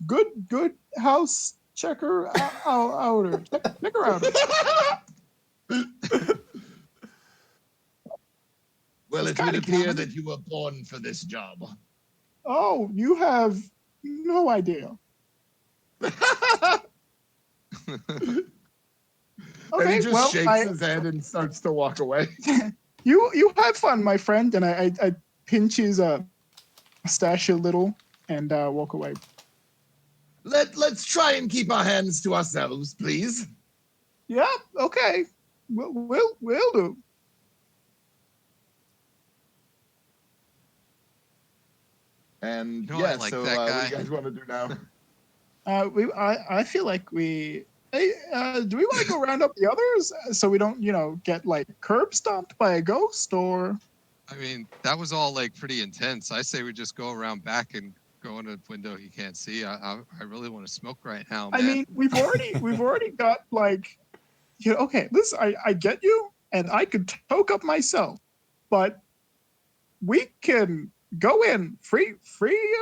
Good house checker outer checker outer. Well, It's it would kinda appear common. that you were born for this job. Oh, you have no idea. And he Okay, just well, shakes his head and starts to walk away. you have fun, my friend, and I pinch his mustache a little and walk away. Let's try and keep our hands to ourselves, please. Yeah, okay, we'll do. And You know, I like so that what do guy. you guys want to do now? I feel like we. Hey, do we want to go round up the others so we don't, get like curb stomped by a ghost or? I mean, that was all like pretty intense. I say we just go around back and go in a window he can't see. I really want to smoke right now, man. I mean, we've already got like, okay, listen, I get you, and I could toke up myself, but we can go in free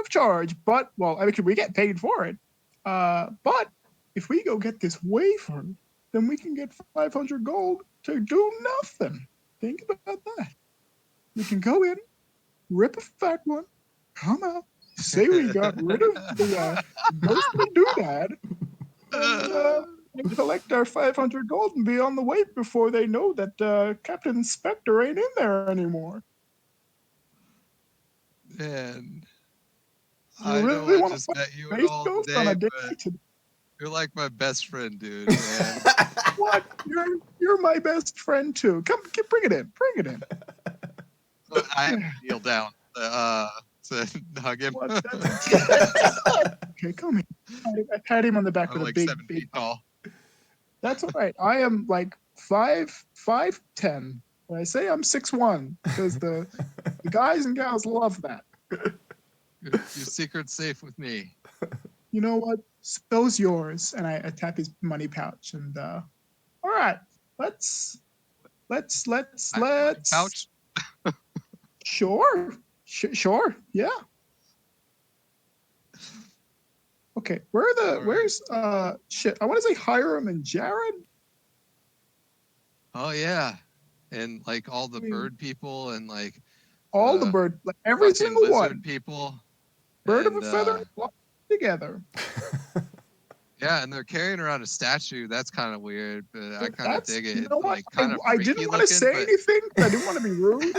of charge. But well, I mean, we get paid for it. But if we go get this wafer, then we can get 500 gold to do nothing. Think about that. We can go in, rip a fat one, come out, say we got rid of the ghostly doodad, and collect our 500 gold and be on the way before they know that Captain Inspector ain't in there anymore. Man, You I know really I want just to met you face all ghost on day, a date but today? you're like my best friend, dude. Man. What? You're my best friend too. Come, bring it in. Bring it in. So I have to kneel down to hug him. What? Okay, come here. I pat him on the back I'm with a like big, 7 big. feet tall. That's all right. I am like 5'10". When I say I'm 6'1", because the guys and gals love that. Your secret's safe with me. You know what? So's yours. And I tap his money pouch and all right, let's Pouch. sure, yeah. Okay, All right. where's shit? I want to say Hiram and Jared. Oh yeah, and like all the I mean, bird people and like all the the bird, like every fucking single lizard one, people. bird of a And feather flock together. yeah, and they're carrying around a statue. That's kind of weird, but I kind of That's, dig it. you It's know what? like kind of I freaky didn't want to looking, say but anything. I didn't want to be rude.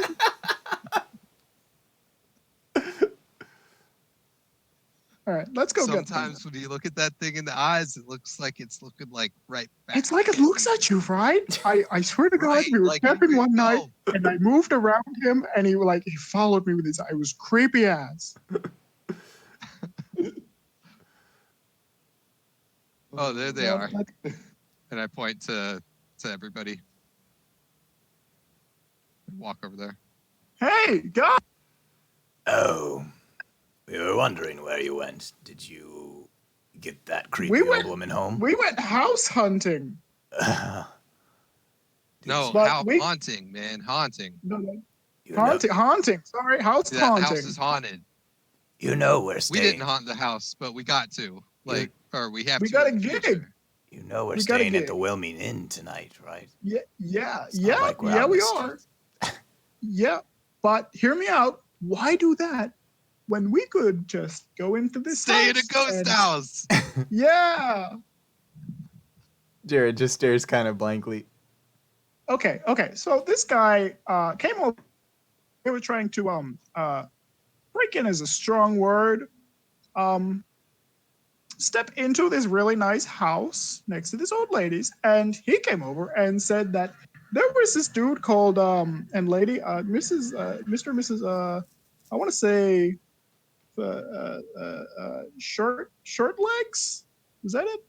All right, let's go get them. sometimes when you look at that thing in the eyes, it looks like it's looking like right back. It's like it looks at you, right? I swear to God, Right, we were like you camping one night, know. and I moved around him, and he followed me with his eye. It was creepy ass. Oh, there they Well, are. And I point to everybody. Walk over there. Hey, God! Oh, we were wondering where you went. Did you get that creepy We old went- woman home? We went house hunting. No, But haunting, man, haunting. No, You know, haunting. Sorry, house That haunting. house is haunted. you know we're We staying. didn't haunt the house, but we got to. Like, or we have We to. got in a the gig. future. You know we're We got a staying at the gig. Wilmington Inn tonight, right? Yeah, It's not like we're out in we the are. streets. Yeah, but hear me out. Why do that when we could just go into this Stay in a house ghost and- house. Yeah. Jared just stares kind of blankly. Okay. So this guy came over. They were trying to break in is a strong word. Step into this really nice house next to this old lady's, and he came over and said that there was this dude called and lady Mrs. Mr. and Mrs. I want to say short legs. Was that it?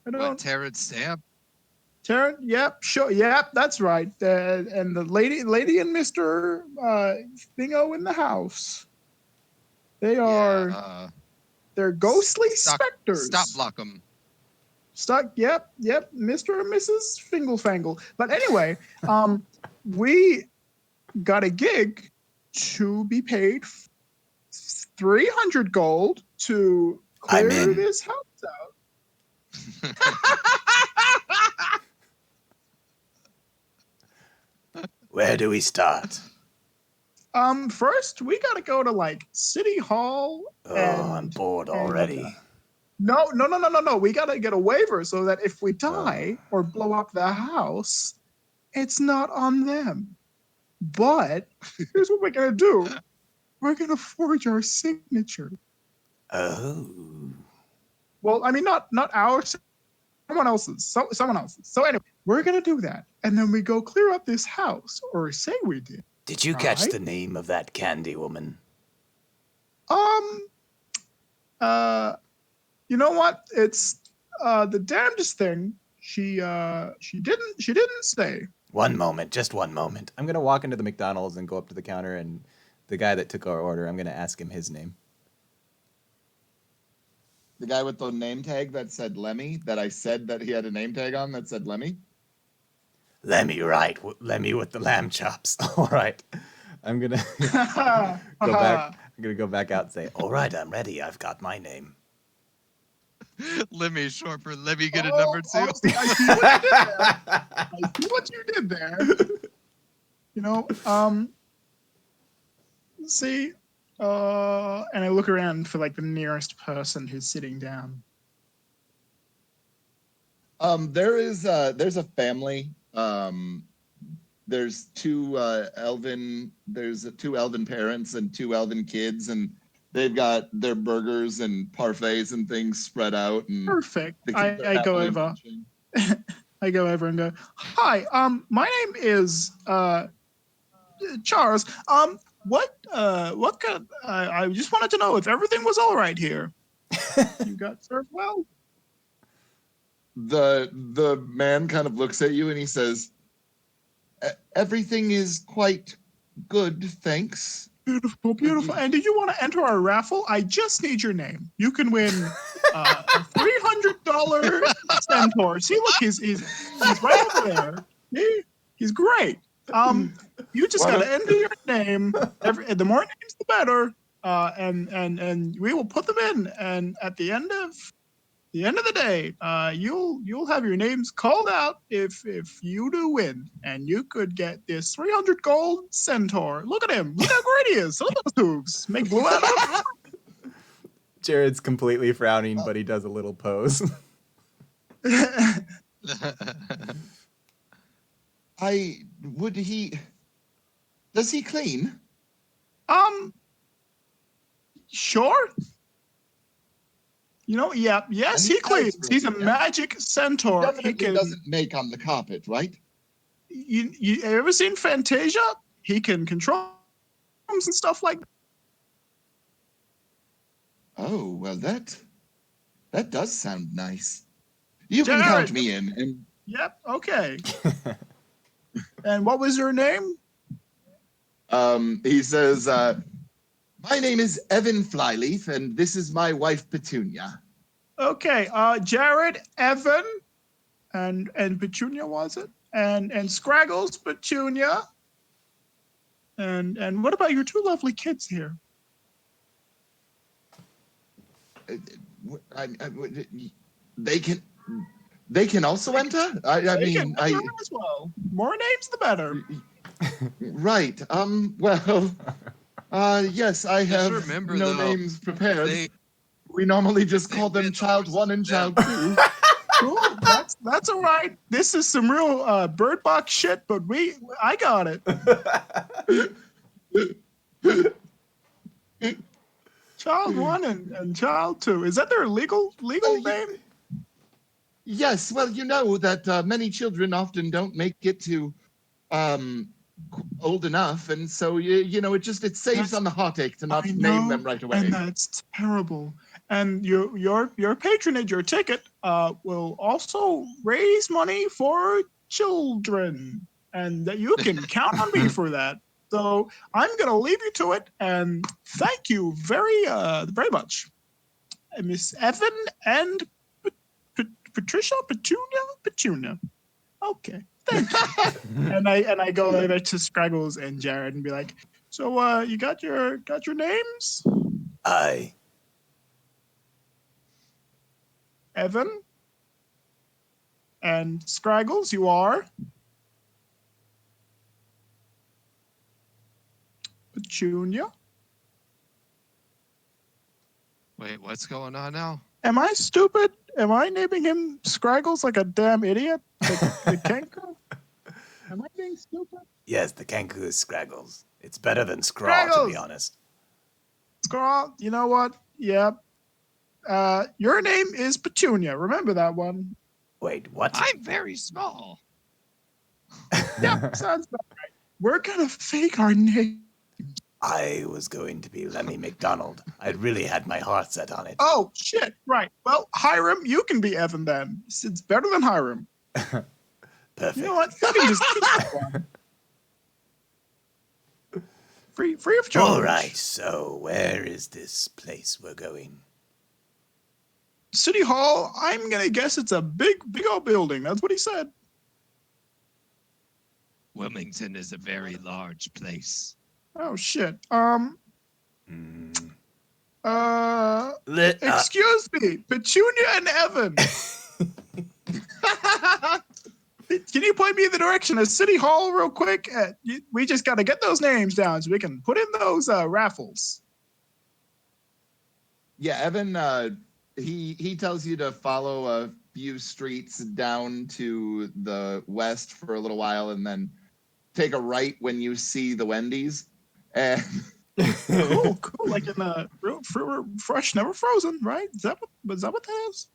I don't know. What, Terrence Stamp? Taryn, yep, sure, yep, that's right. And the lady and Mr. Thingo in the house. They are Yeah, they're ghostly stop- specters. Stop block them. Stuck, yep, Mr. and Mrs. Fingle. But anyway, we got a gig to be paid 300 gold to I'm clear in. this house out. Where do we start? First we gotta go to City Hall. Oh, I'm bored already. No. We gotta get a waiver so that if we die or blow up the house, it's not on them. But here's what we're gonna do. We're gonna forge our signature. Oh. Well, I mean, not ours, someone else's. Someone else's. So anyway, we're gonna do that, and then we go clear up this house, or say we did. Did you catch Right. the name of that candy woman? You know what? It's the damnedest thing. She didn't say. One moment, just one moment. I'm gonna walk into the McDonald's and go up to the counter, and the guy that took our order, I'm gonna ask him his name. The guy with the name tag that said Lemmy, that I said that he had a name tag on that said Lemmy. Lemmy, right? Lemmy with the lamb chops. All right. I'm gonna go back. I'm gonna go back out and say, "All right, I'm ready. I've got my name." Lemmy, short for let me get a number two. Oh, see, I see what you did there. I see what you did there. You know, see, and I look around for the nearest person who's sitting down. There's a family. There's two elven parents and two elven kids, and they've got their burgers and parfaits and things spread out. And Perfect. the kids are I go happily over. munching. I go over and go, "Hi, my name is Charles. What kind? I just wanted to know if everything was all right here. You got served well." The man kind of looks at you and he says, "Everything is quite good, thanks." Beautiful. And do you want to enter our raffle? I just need your name. You can win a $300 centaur. See, look, he's right over there. See? He's great. You just Why got to don't- enter your name. The more names, the better. and we will put them in. And at the end of the day, you'll have your names called out if you do win, and you could get this 300 gold centaur. Look at him! Look how great he is! Look at those hooves. Make blue out of him. Jared's completely frowning, but he does a little pose. Does he clean? Sure. Yes, And he he does cleans. really, He's a yeah. magic centaur. Definitely doesn't make on the carpet, right? You ever seen Fantasia? He can control rooms and stuff like that. Oh, well, that does sound nice. You can Jared. count me in. And Yep. Okay. And what was your name? he says, my name is Evan Flyleaf, and this is my wife, Petunia. Okay. Jared, Evan, and Petunia, was it? And Scraggles, Petunia. And what about your two lovely kids here? They can also enter? They can enter as well. More names, the better. Right. Well, yes, I have remember, no though, names prepared. they- We normally just they call them win Child horses 1 and to them. Child 2. Cool. That's all right. This is some real bird box shit, but I got it. Child 1 and Child 2. Is that their legal name? Yes, well, you know that many children often don't make it to old enough, and so it saves on the heartache to not name them right away. And that's terrible. And your patronage, your ticket, will also raise money for children, and that you can count on me for that. So I'm gonna leave you to it, and thank you very much, Miss Evan and Patricia, Petunia. Okay, thank you. and I go over to Scraggles and Jared and be like, so you got your names? Aye. Evan and Scraggles, you are. Petunia. Wait, what's going on now? Am I stupid? Am I naming him Scraggles like a damn idiot? The kangaroo? Am I being stupid? Yes, the kangaroo is Scraggles. It's better than Scraw, to be Scraggles! honest. Scrawl, you know what? Yep. Your name is Petunia. Remember that one. Wait, what? I'm very small. Yep, sounds about right. We're gonna fake our name. I was going to be Lemmy McDonald. I really had my heart set on it. Oh, shit. Right. Well, Hiram, you can be Evan then. It's better than Hiram. Perfect. You know what? You can just keep that one. Free of charge. All right, so where is this place we're going? City Hall, I'm going to guess it's a big old building. That's what he said. Wilmington is a very large place. Oh, shit. Let, Excuse me, Petunia and Evan. Can you point me in the direction of City Hall real quick? We just got to get those names down so we can put in those raffles. Yeah, Evan, he tells you to follow a few streets down to the west for a little while and then take a right when you see the Wendy's. And Cool. Like in the real fresh, never frozen, right? Is that what that is?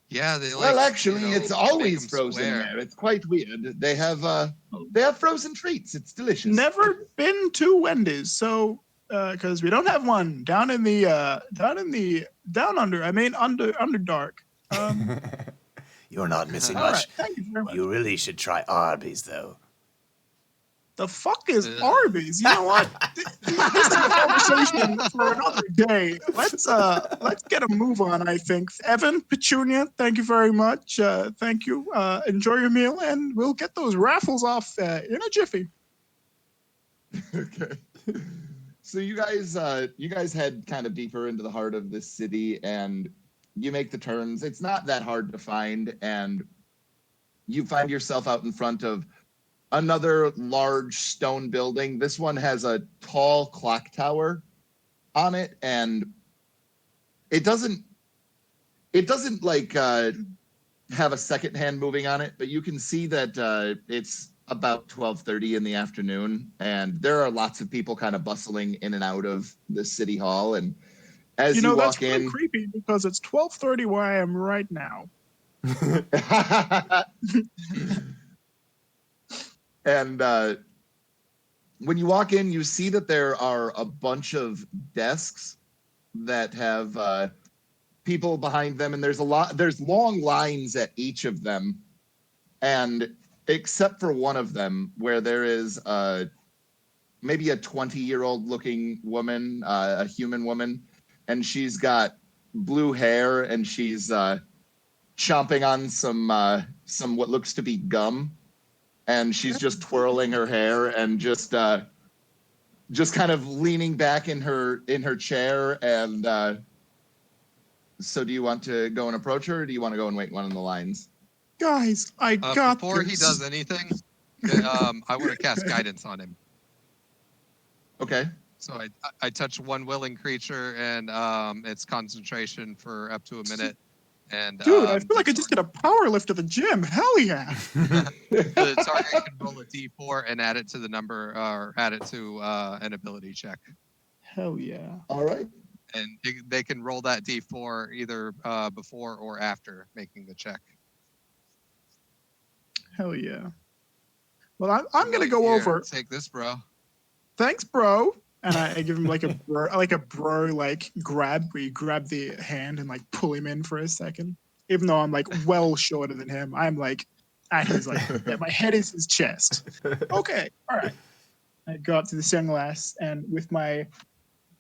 Yeah, they well, actually, it's make always 'em frozen square. there. It's quite weird. They have frozen treats. It's delicious. Never been to Wendy's, so because we don't have one down under. I mean, Underdark. You're not missing All much. right, thank you very much. You really should try Arby's, though. The fuck is Arby's? You know what? This is a conversation for another day. Let's get a move on. I think Evan, Petunia, thank you very much. Thank you. Enjoy your meal, and we'll get those raffles off in a jiffy. Okay. So you guys head kind of deeper into the heart of this city, and you make the turns. It's not that hard to find, and you find yourself out in front of another large stone building. This one has a tall clock tower on it, and it doesn't like have a second hand moving on it, but you can see that it's about 12:30 in the afternoon, and there are lots of people kind of bustling in and out of the city hall. And as you that's walk really in, creepy because it's 12:30 where I am right now. and when you walk in, you see that there are a bunch of desks that have people behind them, and there's long lines at each of them, and except for one of them where there is maybe a 20-year-old looking woman, a human woman, and she's got blue hair, and she's chomping on some what looks to be gum, and she's just twirling her hair and just kind of leaning back in her chair. And so do you want to go and approach her, or do you want to go and wait one of the lines? Guys, I got Before this. he does anything, I want to cast guidance on him. Okay. So I touch one willing creature, and it's concentration for up to a minute. And Dude, I feel like I just did a power lift at the gym. Hell yeah. the target can roll a d4 and add it to the number, or add it to an ability check. Hell yeah. All right. And they can roll that d4 either before or after making the check. Hell yeah. Well, I'm gonna go Here, over. Take this, bro. Thanks, bro. And I give him like a bro like grab where you grab the hand and like pull him in for a second. Even though I'm like well shorter than him, I'm like at his yeah, my head is his chest. Okay, all right. I go up to the sunglass, and with my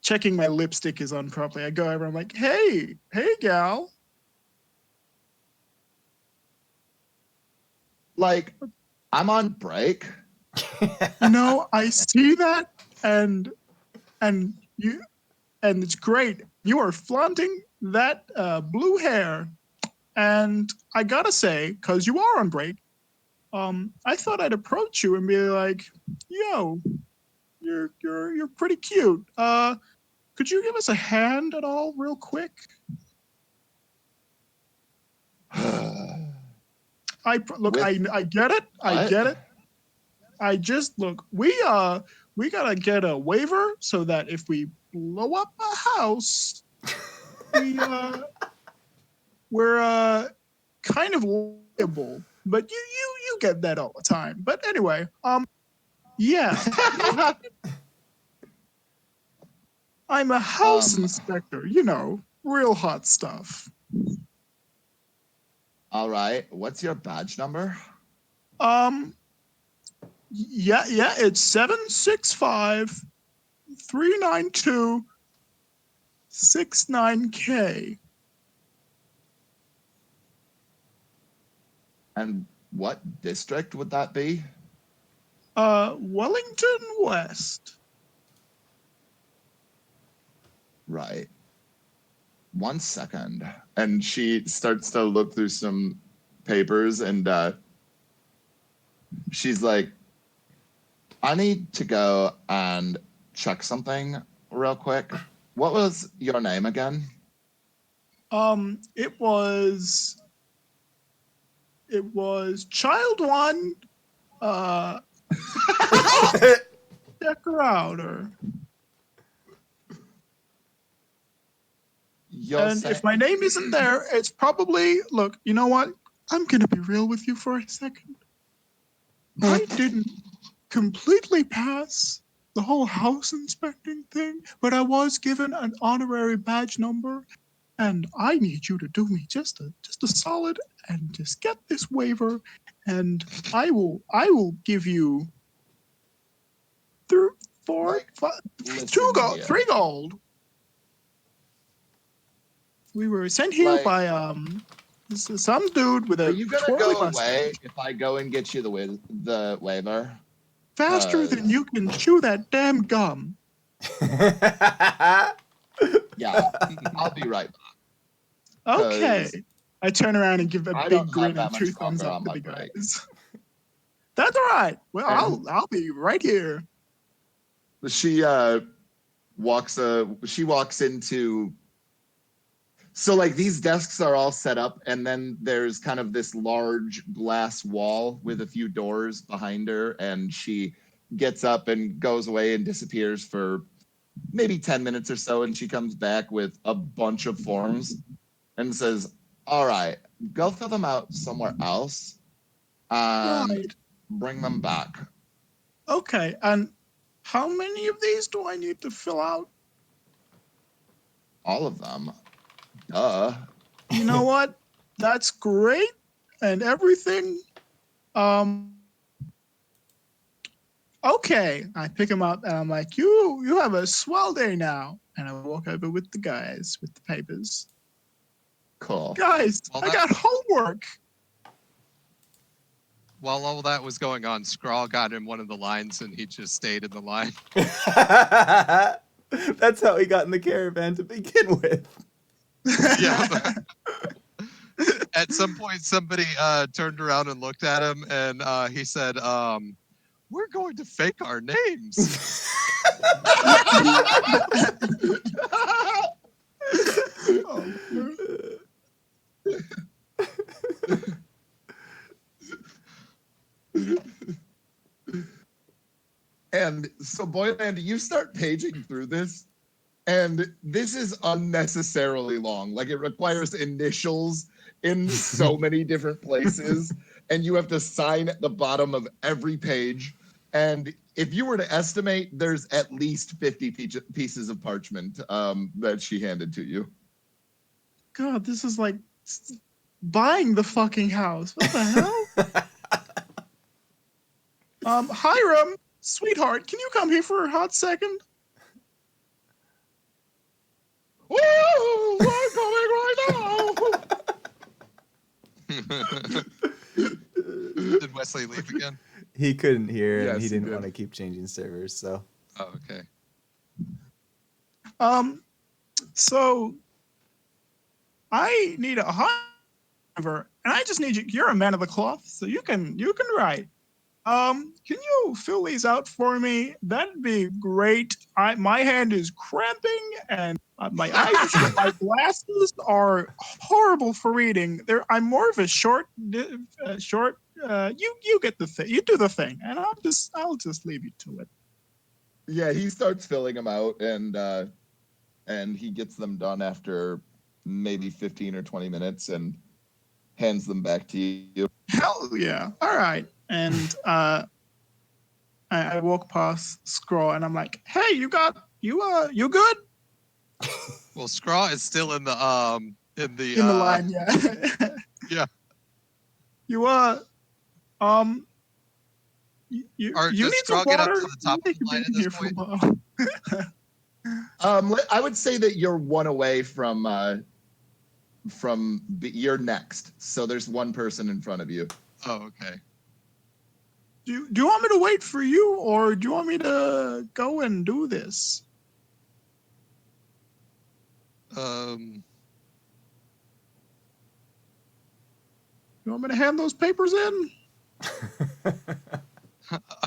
checking my lipstick is on properly, I go over. I'm like, hey, gal. Like, I'm on break. I see that, and it's great. You are flaunting that blue hair, and I gotta say, because you are on break, I thought I'd approach you and be like, "Yo, you're pretty cute. Could you give us a hand at all, real quick?" I get it. I get it. I just look. We gotta get a waiver so that if we blow up a house, we're kind of liable. But you get that all the time. But anyway, yeah. I'm a house inspector. Real hot stuff. All right. What's your badge number? Yeah, it's 765-392-69K. And what district would that be? Wellington West. Right. 1 second. And she starts to look through some papers, and she's like, I need to go and check something real quick. What was your name again? It was Child One, check her out, and if my name isn't there, it's probably, look, you know what? I'm gonna be real with you for a second. I didn't completely pass the whole house inspecting thing, but I was given an honorary badge number, and I need you to do me just a solid and just get this waiver, and I will give you 3 gold. We were sent here by some dude with a. Are you gonna go away mustache. if I go and get you the waiver? Faster than you can chew that damn gum. Yeah, I'll be right back. Okay. 'Cause I turn around and give a I big don't grin have that and much two thumbs longer up on to my the break. guys. That's all right. Well, And- I'll be right here. She walks into, so like these desks are all set up, and then there's kind of this large glass wall with a few doors behind her, and she gets up and goes away and disappears for maybe 10 minutes or so, and she comes back with a bunch of forms and says, all right, go fill them out somewhere else and Right. bring them back. Okay. And how many of these do I need to fill out? All of them. Duh. You know what? That's great and everything. Okay. I pick him up and I'm like, you have a swell day now. And I walk over with the guys with the papers. Cool. Guys, Well, I got homework. While all that was going on, Scrawl got in one of the lines and he just stayed in the line. That's how he got in the caravan to begin with. Yeah. At some point, somebody turned around and looked at him, and he said, "We're going to fake our names." And so, Boyland, you start paging through this, and this is unnecessarily long. Like, it requires initials in so many different places, and you have to sign at the bottom of every page. And if you were to estimate, there's at least 50 pieces of parchment that she handed to you. God, this is like buying the fucking house. What the hell? Hiram, sweetheart, can you come here for a hot second? Woo! We're going right now. Did Wesley leave again? He couldn't hear, and Yes, he he didn't did. want to keep changing servers, so. Oh, okay. So I need a hot driver, and I just need you. You're a man of the cloth, so you can write. Can you fill these out for me? That'd be great. My hand is cramping, and my eyes, my glasses are horrible for reading. I'm more of a short. You get the thing. You do the thing, and I'll just leave you to it. Yeah, he starts filling them out, and he gets them done after maybe 15 or 20 minutes and hands them back to you. Hell yeah! All right, and I walk past Scrawl, and I'm like, "Hey, you good?" Well, Scrawl is still in the In the line, yeah. Yeah. You you Or you does need some Scrawl get up water? to the top of You the can line be at this here for a point? while. I would say that you're one away from you're next. So there's one person in front of you. Oh, okay. Do you want me to wait for you, or do you want me to go and do this? You want me to hand those papers in?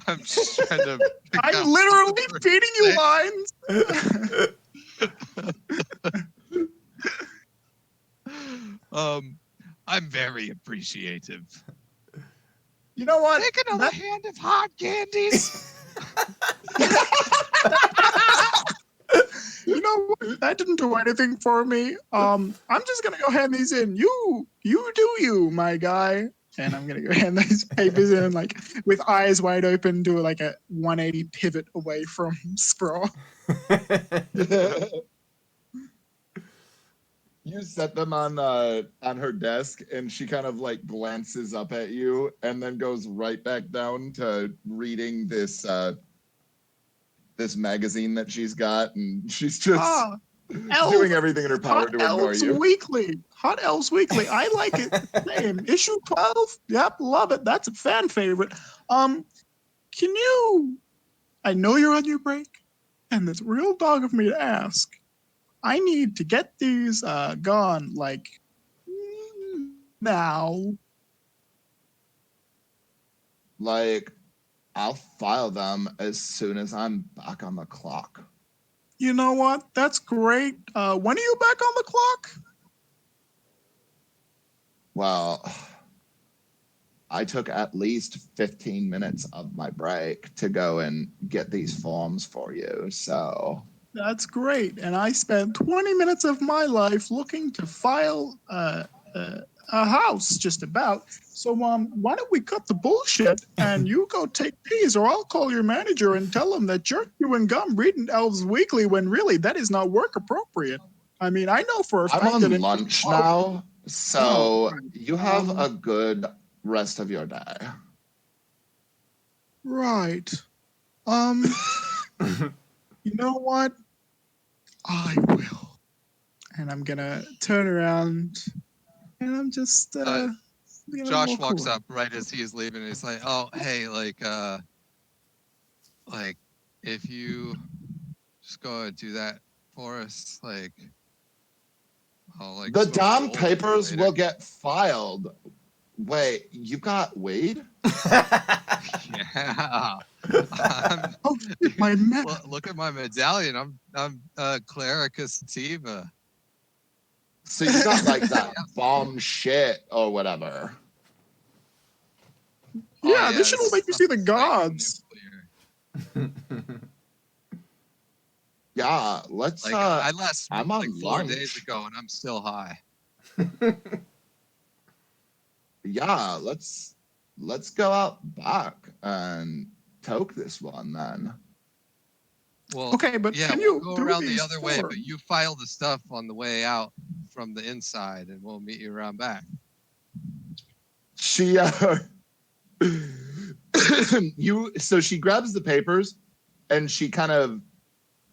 I'm just trying to. pick out I'm literally what feeding you lines. I'm very appreciative. You know what? Take another hand of hard candies. You know what? That didn't do anything for me. I'm just gonna go hand these in. You do you, my guy. And I'm gonna go hand these papers in, like with eyes wide open, do like a 180 pivot away from Sprawl. You set them on her desk, and she kind of like glances up at you, and then goes right back down to reading this this magazine that she's got, and she's just doing everything in her power Hot to ignore Elves you. Weekly. Hot Elves Weekly. I like it. Same. Issue 12. Yep, love it. That's a fan favorite. Can you? I know you're on your break. and it's real dog of me to ask. I need to get these gone like now. Like, I'll file them as soon as I'm back on the clock. You know what? That's great. When are you back on the clock? Well, I took at least 15 minutes of my break to go and get these forms for you, so... That's great. And I spent 20 minutes of my life looking to file a house, just about. So, why don't we cut the bullshit and you go take these, or I'll call your manager and tell him that you're chewing gum reading Elves Weekly when really that is not work appropriate. I mean, I know for a fact I'm that on lunch now, so Oh, right. you have a good rest of your day. Right. You know what? I will. And I'm gonna turn around and I'm just gonna Josh walk walks away. up right as he's leaving. And he's like, "Oh, hey, like if you just go and do that for us, like, I'll like The smoke a damn bowl with you papers later." will get filed. Wait, you got weed? Yeah. Oh, shit, my man. Look at my medallion. I'm Clerica Sativa. So you got like that bomb shit or whatever. Yeah, this shit will it's make you see the like gods. nuclear. Yeah, let's Like I last I'm smoked on like 4 lunch. days ago and I'm still high. Yeah, let's go out back and toke this one then. Well, Okay, but yeah, can we'll you go do around the these other way, but forms? you file the stuff on the way out from the inside, and we'll meet you around back. She so she grabs the papers and she kind of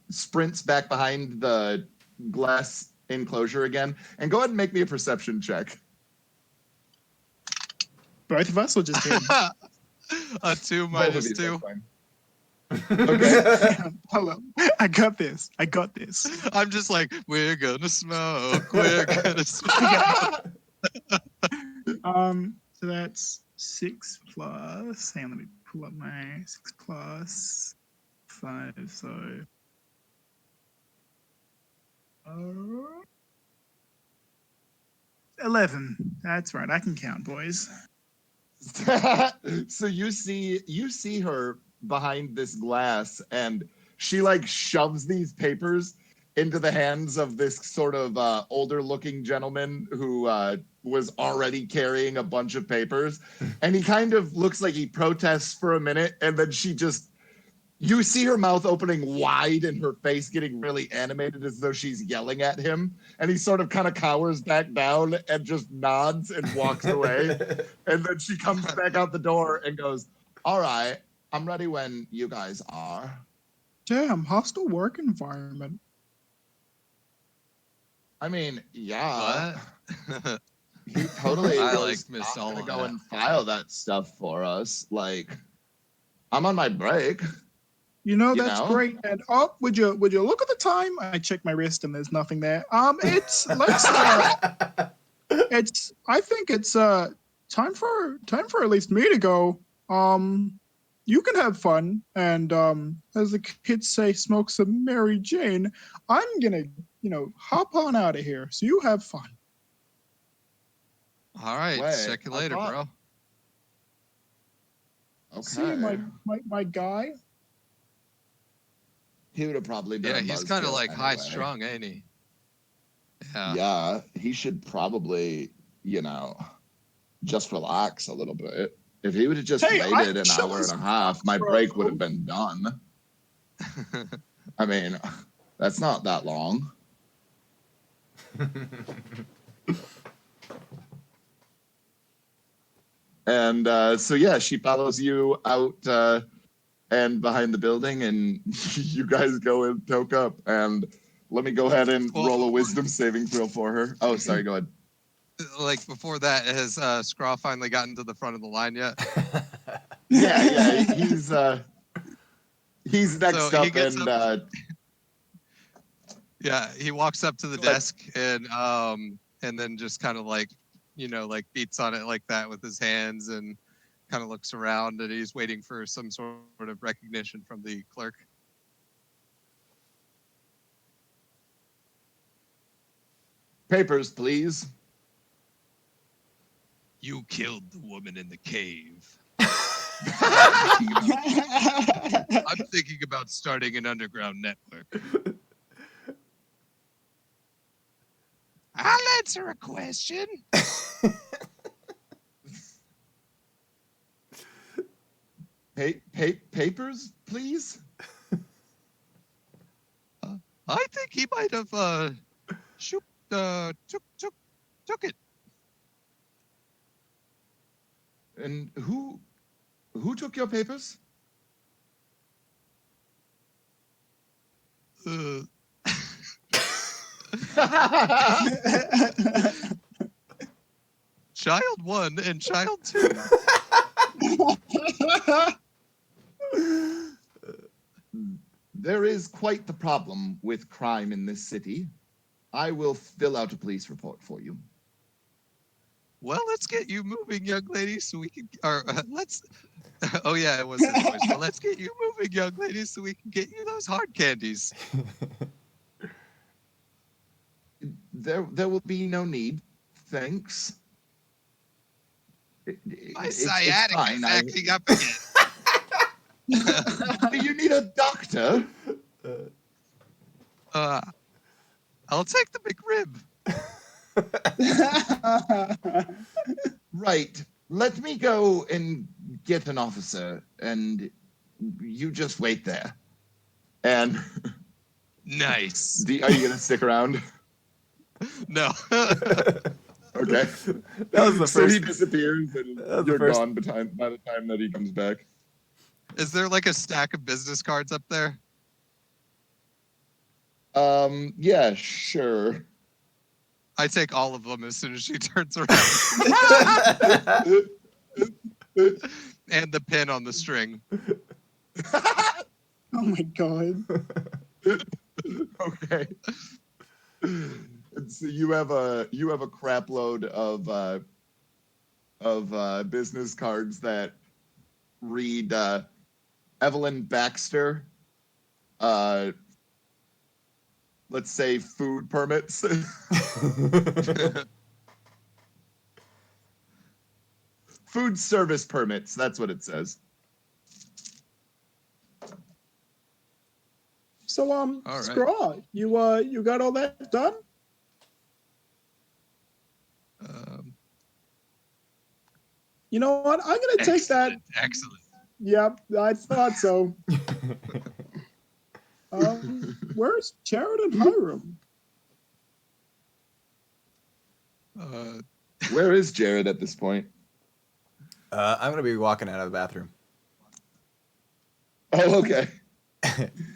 sprints back behind the glass enclosure again. And go ahead and make me a perception check. Both of us or just him? A 2 Both of minus you, 2. that's fine. Okay. Hold on. I got this. I'm just like, we're gonna smoke. We're gonna smoke. So that's 6 plus. Hang on, let me pull up my 6 plus 5. So 11. That's right. I can count, boys. So you see her behind this glass and she like shoves these papers into the hands of this sort of older looking gentleman who was already carrying a bunch of papers, and he kind of looks like he protests for a minute, and then you see her mouth opening wide and her face getting really animated as though she's yelling at him. And he sort of kind of cowers back down and just nods and walks away. And then she comes back out the door and goes, "All right, I'm ready when you guys are." Damn, hostile work environment. I mean, yeah. What? He totally I was like missed not all gonna of go that. and file that stuff for us. Like, I'm on my break. You know, You that's know? great. And would you look at the time? I check my wrist and there's nothing there. It's it's I think it's time for at least me to go. You can have fun and as the kids say, smoke some Mary Jane. I'm gonna, hop on out of here. So you have fun. All right, Wait, check you I later, thought- bro. See you, Okay. my guy. He would have probably been Yeah, a he's kind of buzzkill like high anyway. strung, ain't he? Yeah, he should probably, just relax a little bit. If he would have just Hey, waited I'm an hour and a half, my break would have been done. I mean, that's not that long. And so, yeah, she follows you out and behind the building, and you guys go and toke up. And let me go ahead and roll a wisdom saving throw for her. Oh, sorry, go ahead. Like before that, has Scraw finally gotten to the front of the line yet? Yeah, he's next So he up, gets and up- Yeah, he walks up to the Go ahead. desk and then just kind of like, like beats on it like that with his hands and kind of looks around and he's waiting for some sort of recognition from the clerk. Papers, please. You killed the woman in the cave. I'm thinking about starting an underground network. I'll answer a question. Papers, please. I think he might have took it. And who took your papers? Child 1 and child 2. There is quite the problem with crime in this city. I will fill out a police report for you. Well, let's get you moving, young lady, so we can. Or let's. Oh yeah, it was his voice. Well, let's get you moving, young lady, so we can get you those hard candies. There will be no need. Thanks. My It's sciatica fine. is acting up again. Do you need a doctor? I'll take the McRib. Right. Let me go and get an officer, and you just wait there. And Nice. are you gonna stick around? No. Okay. That was the So he first. disappears, and was the you're first- gone by the time that he comes back. Is there like a stack of business cards up there? Yeah, sure. I take all of them as soon as she turns around. And the pin on the string. Oh my god. Okay. So you have a crap load of business cards that read Evelyn Baxter. Let's say food permits. Food service permits. That's what it says. So All right. Scraw, you got all that done? You know what? I'm gonna take that. Excellent. Yep, I thought so. Where's Jared and Hiram? Where is Jared at this point? I'm gonna be walking out of the bathroom. Oh, okay.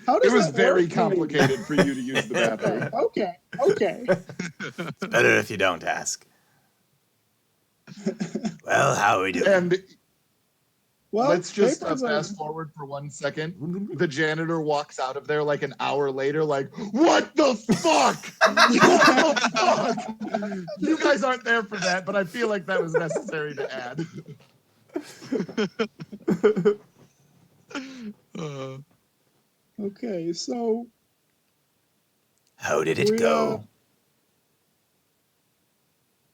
How does It was that very work? complicated for you to use the bathroom. Okay. It's better if you don't ask. Well, how are we doing? And Well, let's just papers are- fast forward for 1 second. The janitor walks out of there like an hour later, like, what the fuck? What the fuck? You guys aren't there for that, but I feel like that was necessary to add. Okay, so How did it go?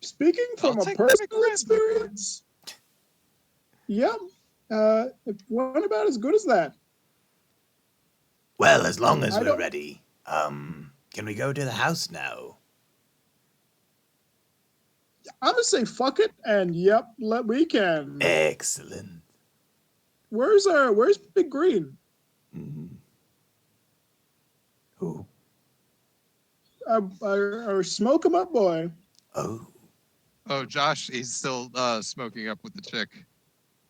speaking from I'll a take the personal McRib. experience, yep, it went about as good as that. Well, as long as I we're don't- ready. Can we go to the house now? I'm gonna say fuck it, and yep, we can. Excellent. Where's Big Green? Who? Or smoke him up, boy. Oh. Oh, Josh, he's still smoking up with the chick.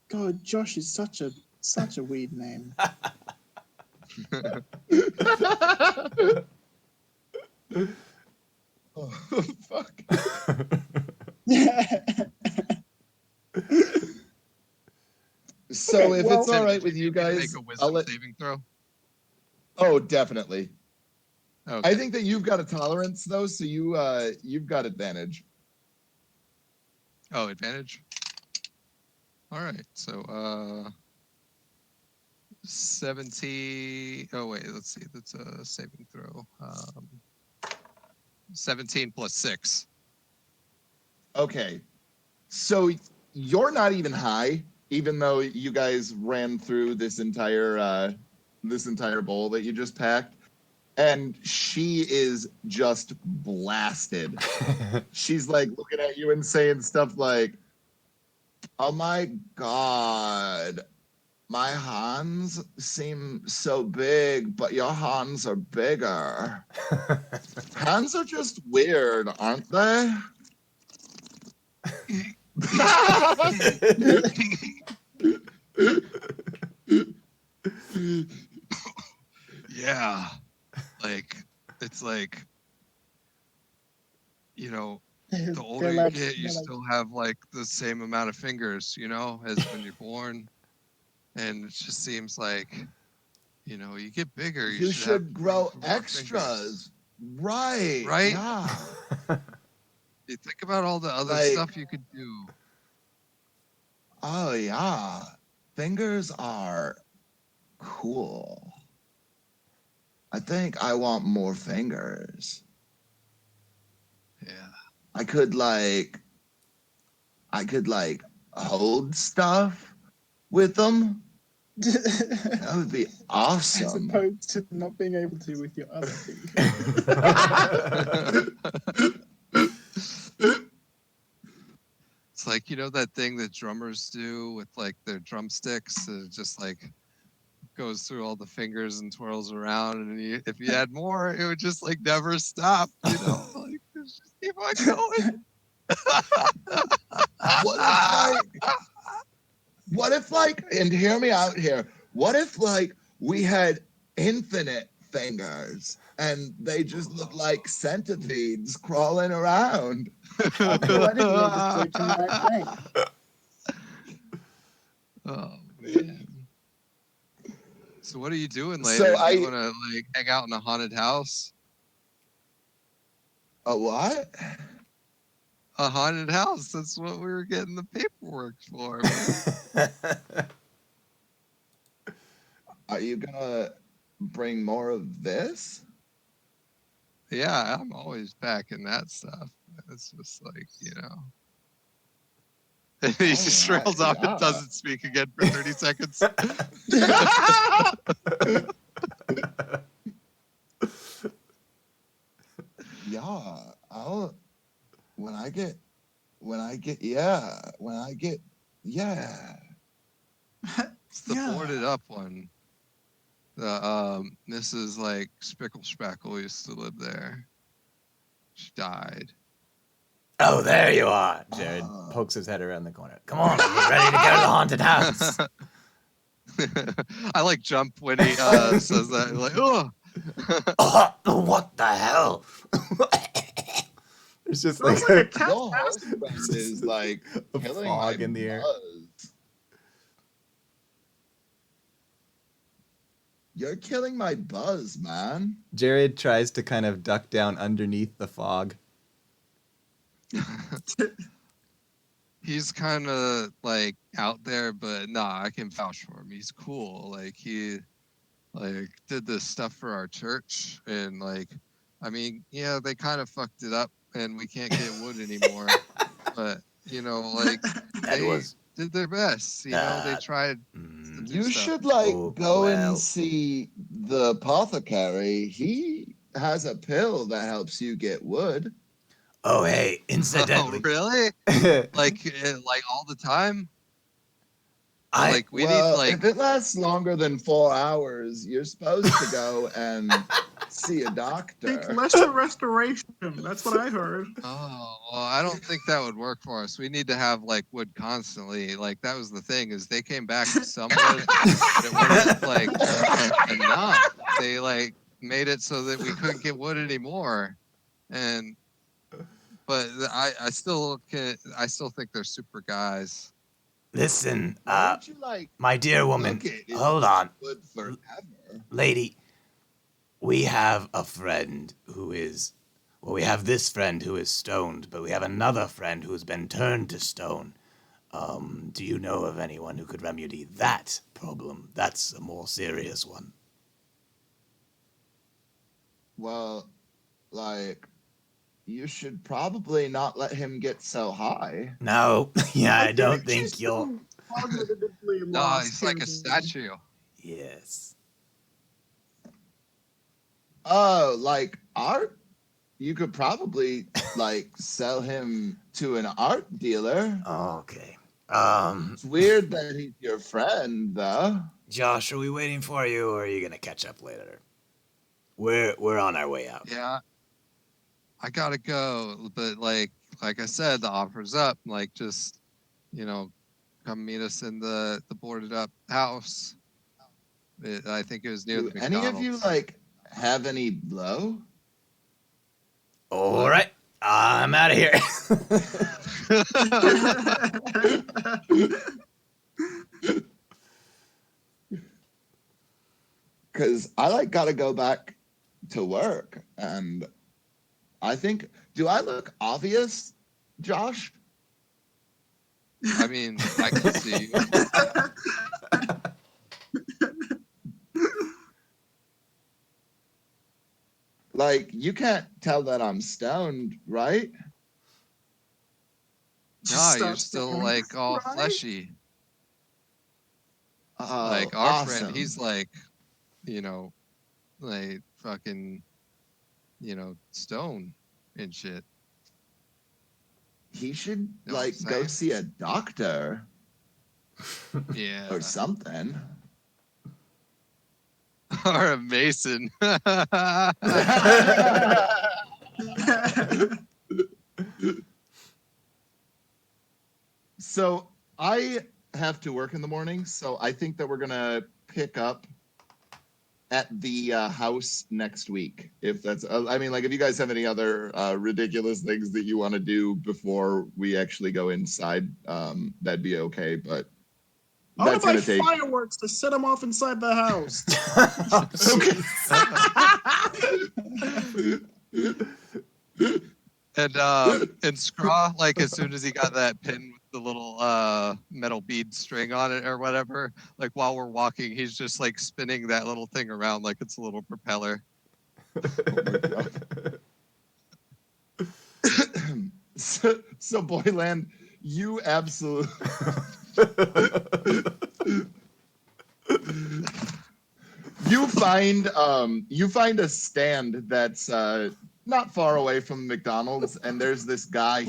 God, Josh is such a weed name. Oh, fuck. So Okay, if well- it's all right with you guys, Make a I'll wisdom let. saving throw. Oh, definitely. Okay. I think that you've got a tolerance though, so you've got advantage. Oh, advantage. All right. So 17. Oh wait, let's see. That's a saving throw. 17 plus 6. Okay. So you're not even high, even though you guys ran through this entire bowl that you just packed. And she is just blasted. She's like looking at you and saying stuff like, "Oh my God, my hands seem so big, but your hands are bigger. Hands are just weird, aren't they?" Yeah. Like it's like, the older you get, you still have like the same amount of fingers, as when you're born. And it just seems like, you get bigger. You should have should grow room for more extras. Right. Right? Yeah. You think about all the other Like- stuff you could do. Oh, yeah. Fingers are cool. I think I want more fingers. Yeah. I could hold stuff with them. That would be As awesome. opposed to not being able to with your other fingers. It's like, that thing that drummers do with like their drumsticks, just like goes through all the fingers and twirls around, and if you had more, it would just like never stop, like just keep on going. What if and hear me out here, what if we had infinite fingers and they just look like centipedes crawling around? Oh man. So what are you doing So later? Do you want to like hang out in a haunted house? A what? A haunted house. That's what we were getting the paperwork for. Are you gonna bring more of this? Yeah, I'm always packing that stuff. It's just like, And he just trails off and doesn't speak again for 30 seconds. Yeah, yeah. It's the boarded up one. The Mrs. like Spickle Spackle used to live there. She died. Oh, there you are. Jared pokes his head around the corner. Come on, are you ready to go to the haunted house? I like jump when he says that. Like, oh. What the hell? It's just Sounds like like a cat. Your horse friend is like a killing fog my in the air. buzz. You're killing my buzz, man. Jared tries to kind of duck down underneath the fog. He's kind of like out there, but nah, I can vouch for him. He's cool. Like he did this stuff for our church, and yeah, they kind of fucked it up, and we can't get wood anymore. But they did their best. They tried. To do You stuff. should go and see the apothecary. He has a pill that helps you get wood. Oh, hey, incidentally. Oh, really? like all the time? We need if it lasts longer than 4 hours, you're supposed to go and see a doctor. Take lesser restoration. That's what I heard. Oh, well, I don't think that would work for us. We need to have wood constantly. That was the thing, is they came back with some wood, but it wasn't enough. They made it so that we couldn't get wood anymore. But I still think they're super guys. Listen, Why don't you, my dear woman, hold on. wood forever? Lady, we have a friend who is... Well, we have this friend who is stoned, but we have another friend who's been turned to stone. Do you know of anyone who could remedy that problem? That's a more serious one. Well, like, you should probably not let him get so high. No, yeah, I don't think you'll... Cognitively No, lost he's like a Caravan. statue. Yes. Oh, like art? You could probably like sell him to an art dealer. Okay. It's weird that he's your friend, though. Josh, are we waiting for you, or are you gonna catch up later? We're on our way out. Yeah, I gotta go, but like I said, the offer's up. Like, just come meet us in the boarded up house. I think it was near Do the any McDonald's. of you like have any blow? All right, I'm out of here. Because I like gotta go back to work, and I think, do I look obvious, Josh? I mean, I can see you. Like, you can't tell that I'm stoned, right? No, you're still like all Right? fleshy. Oh, Like our awesome. friend, he's like, like fucking, stone and shit. He should Know what I'm like go saying? see a doctor Yeah. or something. Or a mason. So I have to work in the morning, so I think that we're gonna pick up at the house next week. If that's, I mean, like, if you guys have any other ridiculous things that you want to do before we actually go inside, that'd be okay. But I want that's to buy gonna take. fireworks to set them off inside the house. And Scraw, like as soon as he got that pin with the little metal bead string on it or whatever, like while we're walking, he's just like spinning that little thing around like it's a little propeller. So Boyland, you absolutely. You find a stand that's not far away from McDonald's, and there's this guy.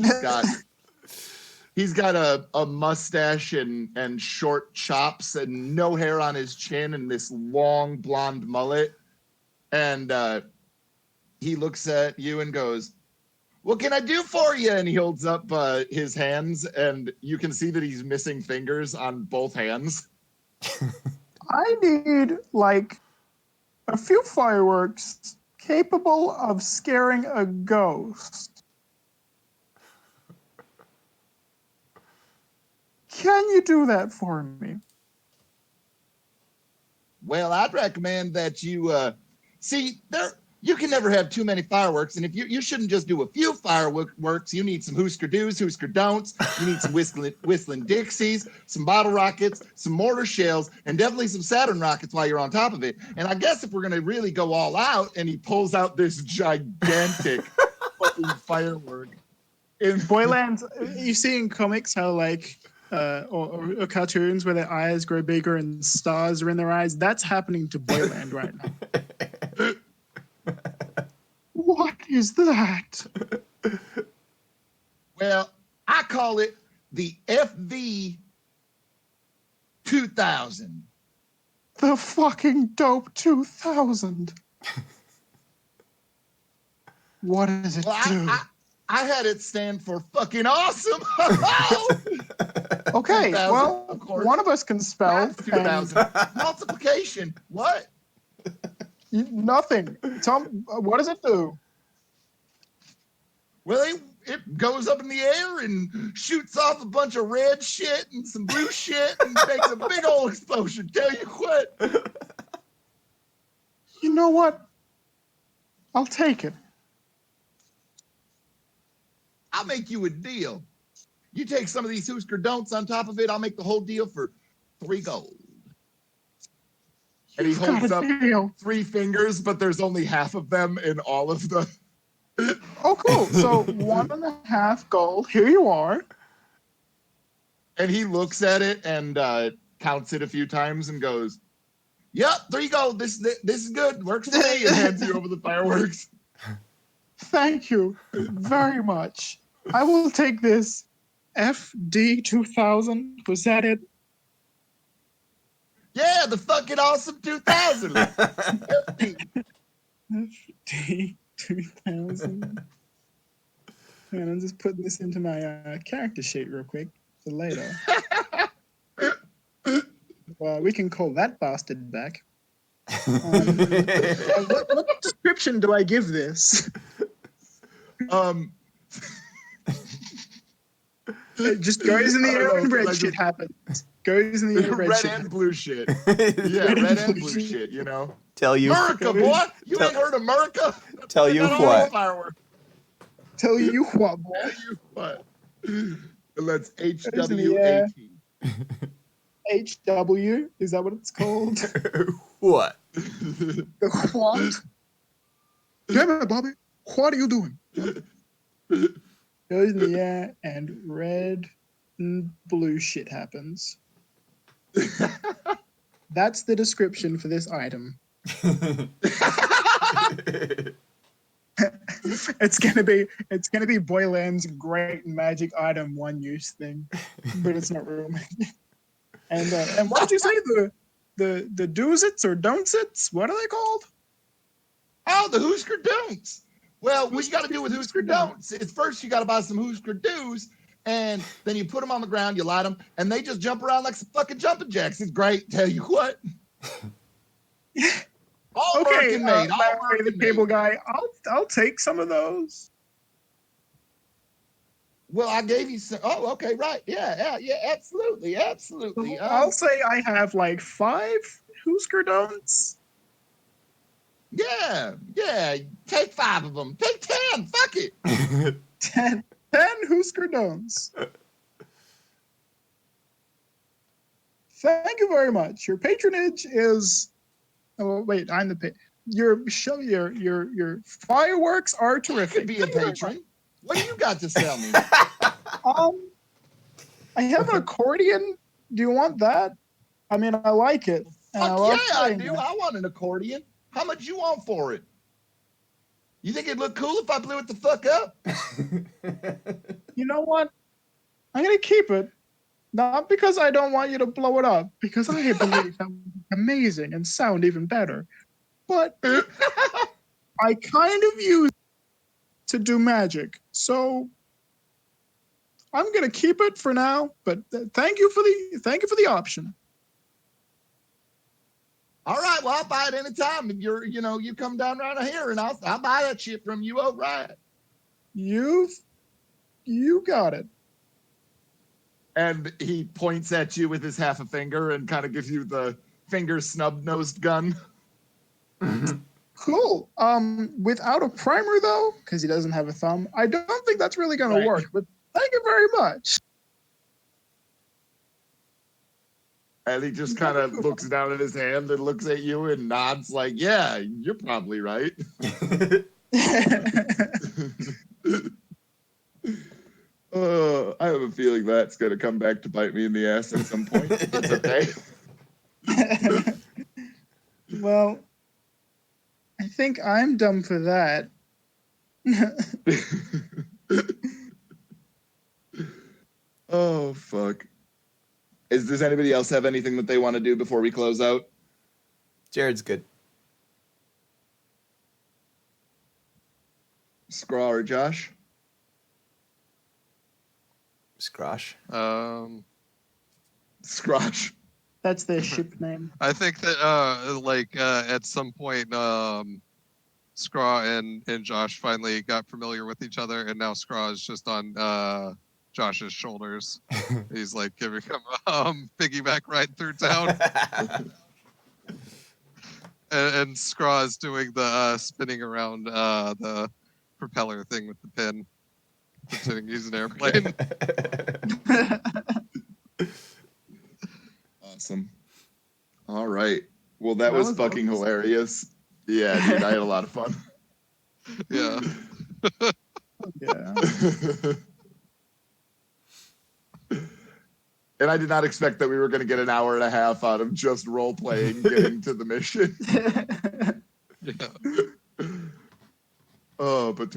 He's got a mustache and short chops and no hair on his chin and this long blonde mullet. And he looks at you and goes, "What can I do for you?" And he holds up his hands, and you can see that he's missing fingers on both hands. I need like a few fireworks capable of scaring a ghost. Can you do that for me? Well, I'd recommend that you see there. You can never have too many fireworks, and if you shouldn't just do a few fireworks. You need some Husker Do's, Husker Don'ts. You need some whistling Dixies, some bottle rockets, some mortar shells, and definitely some Saturn rockets while you're on top of it. And I guess if we're gonna really go all out, and he pulls out this gigantic fucking firework. In Boyland, you see in comics how like or cartoons where their eyes grow bigger and stars are in their eyes. That's happening to Boyland right now. What is that? Well, I call it the FV 2000. The fucking dope 2000. What does it Well, do? I had it stand for fucking awesome. Okay, 2000, well, of course. one of us can spell. That's 2000. Multiplication. What? Nothing. Tom, what does it do? Well, it goes up in the air and shoots off a bunch of red shit and some blue shit and makes a big old explosion. Tell you what. You know what? I'll take it. I'll make you a deal. You take some of these Husker Don'ts on top of it, I'll make the whole deal for 3 gold. And he You've got holds a up deal. 3 fingers, but there's only half of them in all of the. Oh, cool. So 1.5 gold. Here you are. And he looks at it and counts it a few times and goes, "Yep, 3 gold. This is good. Works for me." And hands you over the fireworks. Thank you very much. I will take this FD 2000. Was that it? Yeah, the fucking awesome 2000. FD 2000. And I'm just putting this into my character sheet real quick for later. Well, we can call that bastard back. What description do I give this? It just goes in the air and red shit happens. Goes in the air and red shit. Red and blue shit. Yeah, red and blue shit, you know. Tell you America, boy! You ain't heard of America? Tell you what. Tell you what, boy. Tell you what. Let's HWAT. HW? Is that what it's called? What? The what? Damn it, Bobby. What are you doing? Goes in the air and red and blue shit happens. That's the description for this item. It's gonna be Boyland's great magic item 1 use thing, but it's not real magic. And what did you say, the do's-its or don't-its? What are they called? Oh, the Husker Don'ts. Well, what you got to do with Husker Don'ts is first you got to buy some Husker Do's, and then you put them on the ground, you light them, and they just jump around like some fucking jumping jacks. It's great. Tell you what. All Okay, American made. All Larry, the American cable made. guy. I'll take some of those. Well, I gave you some. Oh, okay, right. Yeah, absolutely. I'll say I have like 5 Husker Don'ts. Yeah. Take 5 of them. Take 10. Fuck it. 10 Husker Don'ts. Thank you very much. Your patronage is. Oh wait, I'm the your fireworks are You terrific. could be a patron. What do you got to sell me? I have an accordion. Do you want that? I mean, I like it. Fuck yeah, I do. I want an accordion. How much you want for it? You think it'd look cool if I blew it the fuck up? You know what? I'm gonna keep it. Not because I don't want you to blow it up, because I believe that would be amazing and sound even better. But I kind of use it to do magic. So I'm gonna keep it for now, but thank you for the option. All right, well, I'll buy it anytime. If you come down around here and I'll buy that shit from you outright. You got it. And he points at you with his half a finger and kind of gives you the finger snub-nosed gun. Cool. Without a primer though, because he doesn't have a thumb, I don't think that's really gonna work. But thank you very much. And he just kind of looks down at his hand and looks at you and nods like, yeah, you're probably right. I have a feeling that's going to come back to bite me in the ass at some point. That's okay. Well, I think I'm done for that. Oh, fuck. Does anybody else have anything that they want to do before we close out? Jared's good. Scraw or Josh? Scrosh. Scrotch. That's their ship name. I think that at some point Scraw and Josh finally got familiar with each other, and now Scraw is just on Josh's shoulders. He's like giving him piggyback ride through town. and Scraw is doing the spinning around the propeller thing with the pin, pretending he's an airplane. Awesome. All right. Well, that That was was fucking awesome. hilarious. Yeah, dude, I had a lot of fun. Yeah. Yeah. And I did not expect that we were going to get an hour and a half out of just role playing, getting to the mission. Yeah. Oh, but